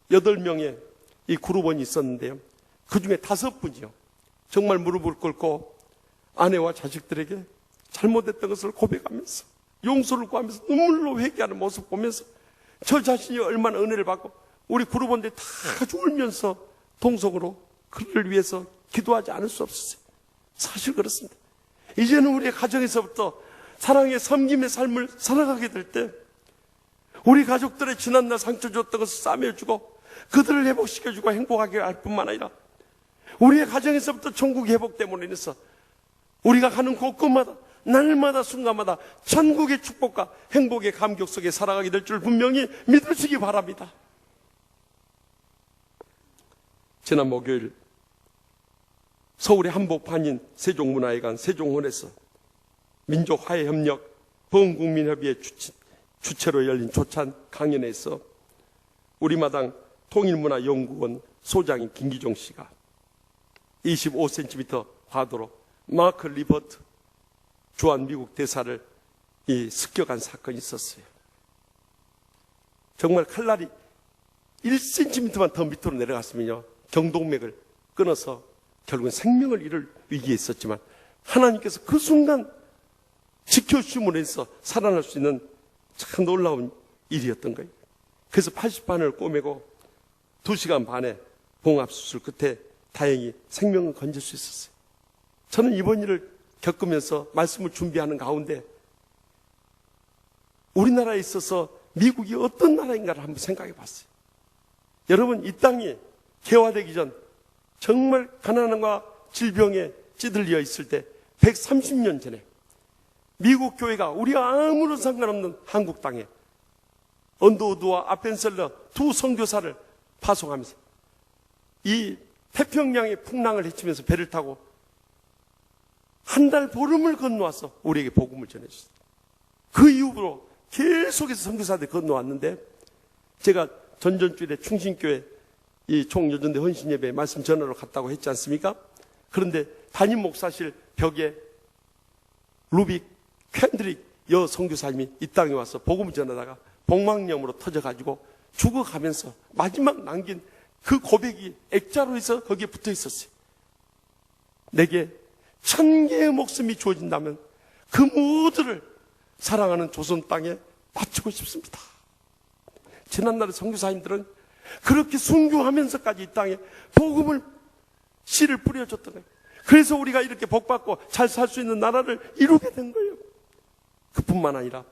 8명의 이 그룹원이 있었는데요, 그 중에 5분이요 정말 무릎을 꿇고 아내와 자식들에게 잘못했던 것을 고백하면서 용서를 구하면서 눈물로 회개하는 모습 보면서 저 자신이 얼마나 은혜를 받고, 우리 그룹원들이 다 같이 울면서 동성으로 그를 위해서 기도하지 않을 수 없었어요. 사실 그렇습니다. 이제는 우리의 가정에서부터 사랑의 섬김의 삶을 살아가게 될 때 우리 가족들의 지난날 상처 줬던 것을 싸매주고 그들을 회복시켜주고 행복하게 할 뿐만 아니라 우리의 가정에서부터 천국 회복 때문에 인해서 우리가 가는 곳곳마다 날마다 순간마다 천국의 축복과 행복의 감격 속에 살아가게 될 줄 분명히 믿으시기 바랍니다. 지난 목요일 서울의 한복판인 세종문화회관 세종원에서 민족화해협력 범국민협의회 주최로 열린 조찬 강연에서 우리마당 통일문화연구원 소장인 김기종 씨가 25cm 과도로 마크 리버트 주한 미국 대사를 습격한 사건이 있었어요. 정말 칼날이 1cm만 더 밑으로 내려갔으면요 경동맥을 끊어서 결국은 생명을 잃을 위기에 있었지만 하나님께서 그 순간 지켜주심으로 해서 살아날 수 있는 참 놀라운 일이었던 거예요. 그래서 80반을 꼬매고 2시간 반에 봉합수술 끝에 다행히 생명을 건질 수 있었어요. 저는 이번 일을 겪으면서 말씀을 준비하는 가운데 우리나라에 있어서 미국이 어떤 나라인가를 한번 생각해 봤어요. 여러분, 이 땅이 개화되기 전 정말 가난과 질병에 찌들려 있을 때 130년 전에 미국 교회가 우리가 아무런 상관없는 한국 땅에 언더우드와 아펜셀러 두 선교사를 파송하면서 이 태평양의 풍랑을 헤치면서 배를 타고 한 달 보름을 건너와서 우리에게 복음을 전해주셨어요. 그 이후로 계속해서 선교사들이 건너왔는데 제가 전전주일에 충신교회 이 총여전대 헌신예배 말씀 전하러 갔다고 했지 않습니까? 그런데 담임 목사실 벽에 루비 캔드릭 여 선교사님이 이 땅에 와서 복음을 전하다가 복막염으로 터져가지고 죽어가면서 마지막 남긴 그 고백이 액자로 해서 거기에 붙어 있었어요. 내게 1000개의 목숨이 주어진다면 그 모두를 사랑하는 조선 땅에 바치고 싶습니다. 지난날의 선교사님들은 그렇게 순교하면서까지 이 땅에 복음을 씨를 뿌려줬던 거예요. 그래서 우리가 이렇게 복받고 잘 살 수 있는 나라를 이루게 된 거예요. 그뿐만 아니라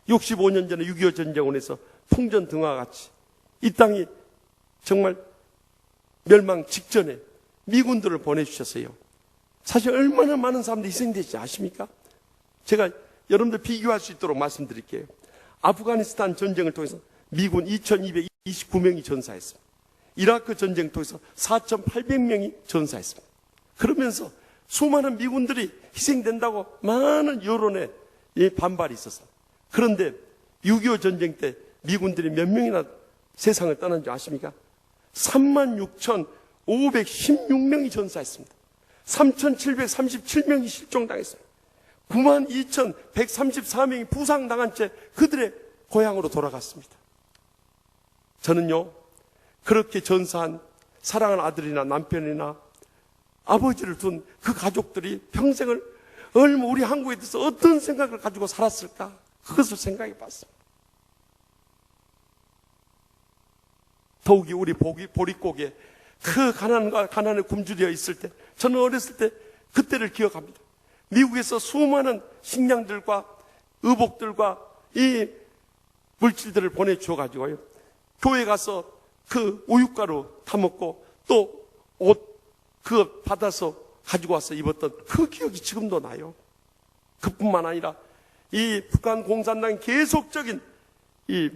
65년 전에 6.25 전쟁원에서 풍전등화와 같이 이 땅이 정말 멸망 직전에 미군들을 보내주셨어요. 사실 얼마나 많은 사람들이 희생되지 아십니까? 제가 여러분들 비교할 수 있도록 말씀드릴게요. 아프가니스탄 전쟁을 통해서 미군 2229명이 전사했습니다. 이라크 전쟁을 통해서 4800명이 전사했습니다. 그러면서 수많은 미군들이 희생된다고 많은 여론에 반발이 있었어요. 그런데 6.25 전쟁 때 미군들이 몇 명이나 세상을 떠난 줄 아십니까? 36,516명이 전사했습니다. 3,737명이 실종당했습니다. 92,134명이 부상당한 채 그들의 고향으로 돌아갔습니다. 저는요, 그렇게 전사한 사랑하는 아들이나 남편이나 아버지를 둔 그 가족들이 평생을 얼마 우리 한국에 대해서 어떤 생각을 가지고 살았을까? 그것을 생각해 봤습니다. 더욱이 우리 보릿고개 그 가난에 굶주려 있을 때, 저는 어렸을 때 그때를 기억합니다. 미국에서 수많은 식량들과 의복들과 이 물질들을 보내주어가지고요, 교회 가서 그 우유가루 타먹고 또 옷 그 받아서 가지고 와서 입었던 그 기억이 지금도 나요. 그뿐만 아니라 이 북한 공산당이 계속적인 이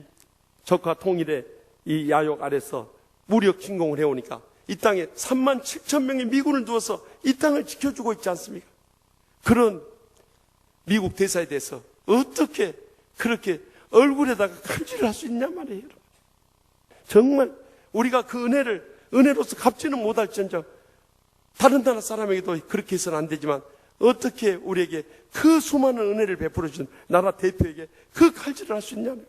적화 통일의 이 야욕 아래서 무력 침공을 해오니까 이 땅에 37,000명의 미군을 두어서 이 땅을 지켜주고 있지 않습니까? 그런 미국 대사에 대해서 어떻게 그렇게 얼굴에다가 칼질을 할 수 있냐 말이에요. 여러분. 정말 우리가 그 은혜로서 갚지는 못할지언정 다른 나라 사람에게도 그렇게 해서는 안 되지만 어떻게 우리에게 그 수많은 은혜를 베풀어 준 나라 대표에게 그 칼질을 할 수 있냐며.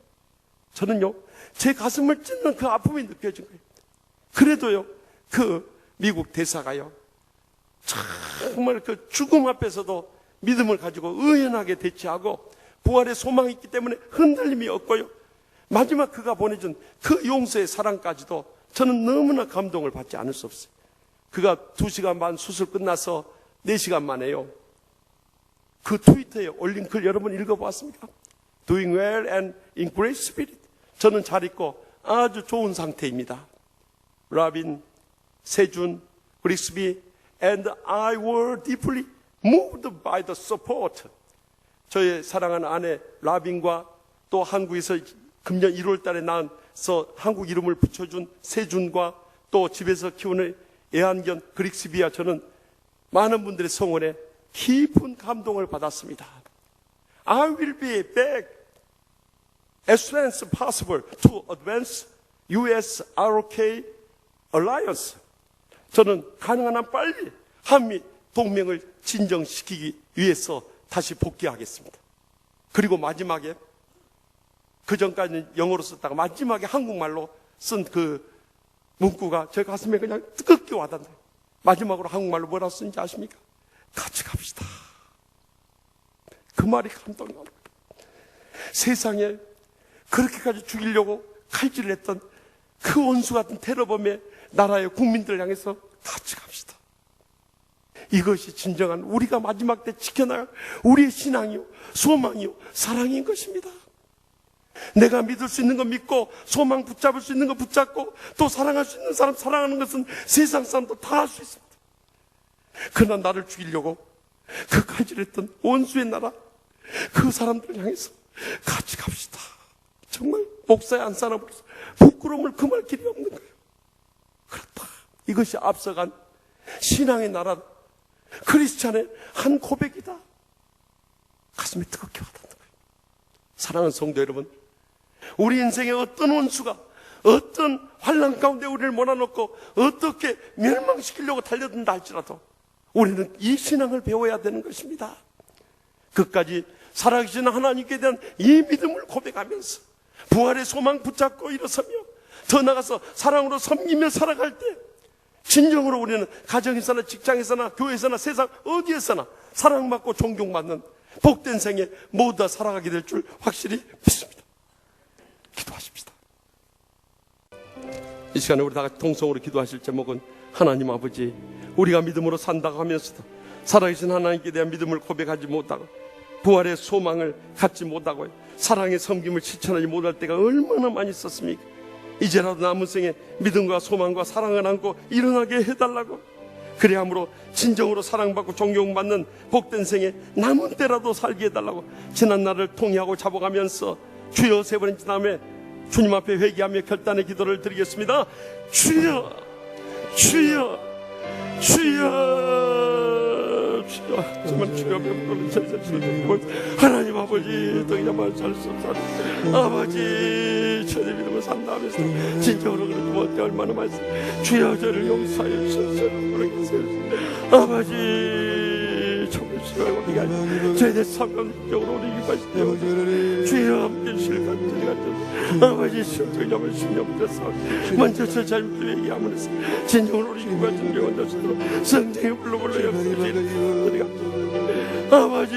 저는요, 제 가슴을 찢는 그 아픔이 느껴진 거예요. 그래도요, 그 미국 대사가요, 정말 그 죽음 앞에서도 믿음을 가지고 의연하게 대처하고 부활의 소망이 있기 때문에 흔들림이 없고요, 마지막 그가 보내준 그 용서의 사랑까지도 저는 너무나 감동을 받지 않을 수 없어요. 그가 2시간 반 수술 끝나서 4시간 만에요, 그 트위터에 올린 글 여러분 읽어보았습니까? Doing well and in great spirit. 저는 잘 있고 아주 좋은 상태입니다. 라빈, 세준, 그릭스비 and I were deeply moved by the support. 저의 사랑하는 아내 라빈과 또 한국에서 금년 1월 달에 낳아서 한국 이름을 붙여준 세준과 또 집에서 키우는 애완견 그릭스비와 저는 많은 분들의 성원에 깊은 감동을 받았습니다. I will be back as soon as possible to advance US-ROK alliance. 저는 가능한 한 빨리 한미 동맹을 진정시키기 위해서 다시 복귀하겠습니다. 그리고 마지막에, 그 전까지는 영어로 썼다가 마지막에 한국말로 쓴 그 문구가 제 가슴에 그냥 뜨겁게 와닿네요. 마지막으로 한국말로 뭐라고 쓴지 아십니까? 같이 갑시다. 그 말이 감동이 나는 거예요. 세상에 그렇게까지 죽이려고 칼질했던 그 원수 같은 테러범의 나라의 국민들을 향해서 같이 갑시다. 이것이 진정한 우리가 마지막 때 지켜나갈 우리의 신앙이요, 소망이요, 사랑인 것입니다. 내가 믿을 수 있는 거 믿고 소망 붙잡을 수 있는 거 붙잡고 또 사랑할 수 있는 사람 사랑하는 것은 세상 사람도 다 할 수 있습니다. 그러나 나를 죽이려고 그 칼질했던 원수의 나라 그 사람들을 향해서 같이 갑시다. 정말 목사의 한 사람으로서 부끄러움을 금할 길이 없는 거예요. 그렇다. 이것이 앞서간 신앙의 나라 크리스찬의 한 고백이다. 가슴이 뜨겁게 와닿는 거예요. 사랑하는 성도 여러분, 우리 인생의 어떤 원수가 어떤 환난 가운데 우리를 몰아넣고 어떻게 멸망시키려고 달려든다 할지라도 우리는 이 신앙을 배워야 되는 것입니다. 끝까지 살아계신 하나님께 대한 이 믿음을 고백하면서 부활의 소망 붙잡고 일어서며 더 나아가서 사랑으로 섬기며 살아갈 때 진정으로 우리는 가정에서나 직장에서나 교회에서나 세상 어디에서나 사랑받고 존경받는 복된 생에 모두 다 살아가게 될 줄 확실히 믿습니다. 기도하십시다. 이 시간에 우리 다 같이 통성으로 기도하실 제목은 하나님 아버지, 우리가 믿음으로 산다고 하면서도 살아계신 하나님께 대한 믿음을 고백하지 못하고 부활의 소망을 갖지 못하고 사랑의 섬김을 실천하지 못할 때가 얼마나 많이 있었습니까? 이제라도 남은 생에 믿음과 소망과 사랑을 안고 일어나게 해달라고, 그래야 함으로 진정으로 사랑받고 존경받는 복된 생에 남은 때라도 살게 해달라고 지난 날을 통회하고 잡아가면서 주여 세 번 지남에 주님 앞에 회개하며 결단의 기도를 드리겠습니다. 주여, 주여, 주여, 주여. 정말 주여 뵙고는 전세주님 하나님 아버지 더 이상 살 수 없사 아버지 주의 믿음을 산다 하면서 진정으로 그렇게 못해 얼마나 말씀 주여 저를 용서하여 주셔서 모르겠어요. 아버지 정말 주여 우리가 저희의 상관적으로 우리 이기하시며 주여 함께 실감들이 같은 아버지 실적점을 신념으로서 먼저 저 잘못을 얘기함으로써 진정으로 우리 이기하신 영원 자수로 성령의 불로 역사하시는 아버지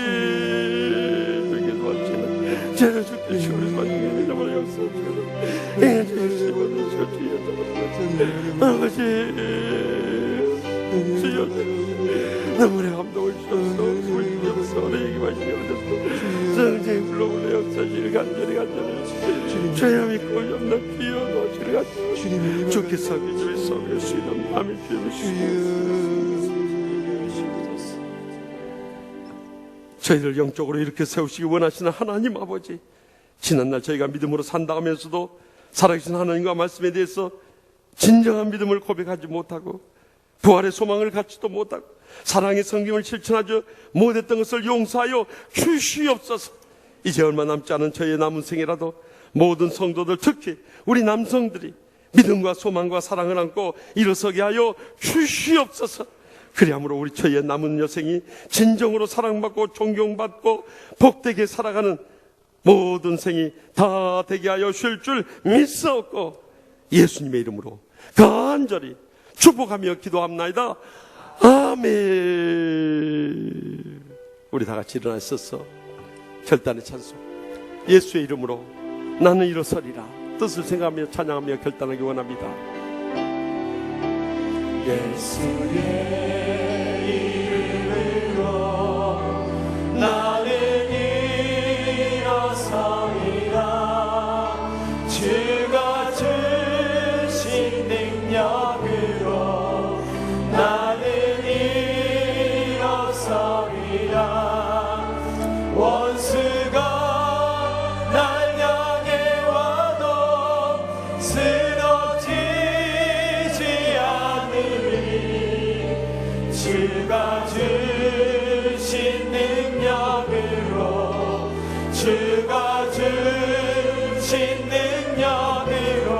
주께서 와주시는 죄를 죽게 시오를 만중에 내자마자 역사하시고 행해주시고 아버지 주여 너무나 감동을 주셔서 우리 주셔서 우리 얘기하시며 성령의 불로 역사하시는 간절히 죄야 믿고 없는 주여 도와주시는 간절히 주께서 주의 속에 수이던 마음의 주여 저희를 영적으로 이렇게 세우시기 원하시는 하나님 아버지, 지난날 저희가 믿음으로 산다 하면서도 살아계신 하나님과 말씀에 대해서 진정한 믿음을 고백하지 못하고 부활의 소망을 갖지도 못하고 사랑의 성김을 실천하지 못했던 것을 용서하여 주시옵소서. 이제 얼마 남지 않은 저희의 남은 생이라도 모든 성도들, 특히 우리 남성들이 믿음과 소망과 사랑을 안고 일어서게 하여 주시옵소서. 그리함으로 우리 저희의 남은 여생이 진정으로 사랑받고 존경받고 복되게 살아가는 모든 생이 다 되게 하여 주실 줄 믿사옵고 예수님의 이름으로 간절히 축복하며 기도합나이다. 아멘. 우리 다 같이 일어나셔서 결단의 찬송, 예수의 이름으로 나는 일어서리라 뜻을 생각하며 찬양하며 결단하기 원합니다. 예수의 이름으로 나는 일어서리라. 주가 주신 능력으로 나는 일어서리라. 원수가 날 향해 와도 쓰러지지 않으리. 주가 주신 능력으로, 주가 주신 능력으로,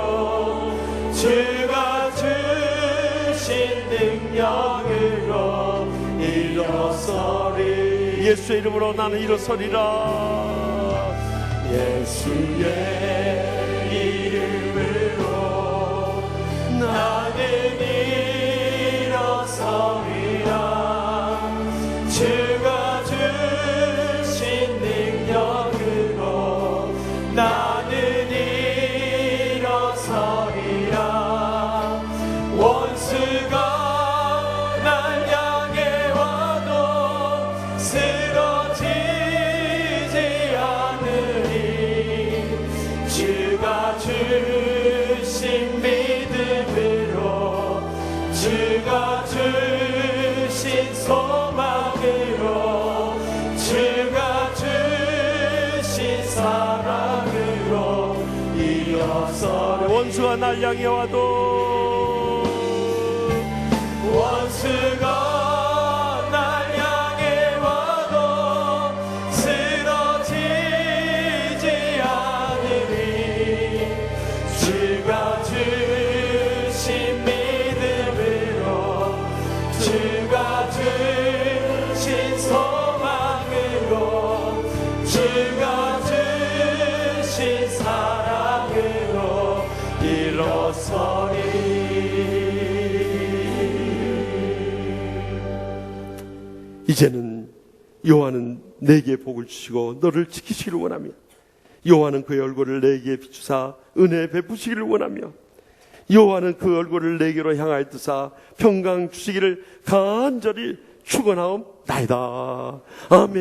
주가 주신 능력으로 일어서리. 예수의 이름으로 나는 일어서리라. 예수의 이름으로 나는 일어서리라. 주가 주신 능력으로 나는 일어서리라. 주신 믿음으로 주가 주신 소망으로 주가 주신 사랑으로 이어서 원수가 날 향해 와도 원수가 날 향해 와도 쓰러지지 않으리 주가 주신 믿음으로 주가 주신 소망으로 주가 주신 사랑으로 일어서리. 이제는 여호와는 내게 복을 주시고 너를 지키시기를 원하며 여호와는 그의 얼굴을 내게 비추사 은혜 베푸시기를 원하며 여호와는 그 얼굴을 내게로 향하여 뜨사 평강 주시기를 간절히 축원하옵나이다. 아멘.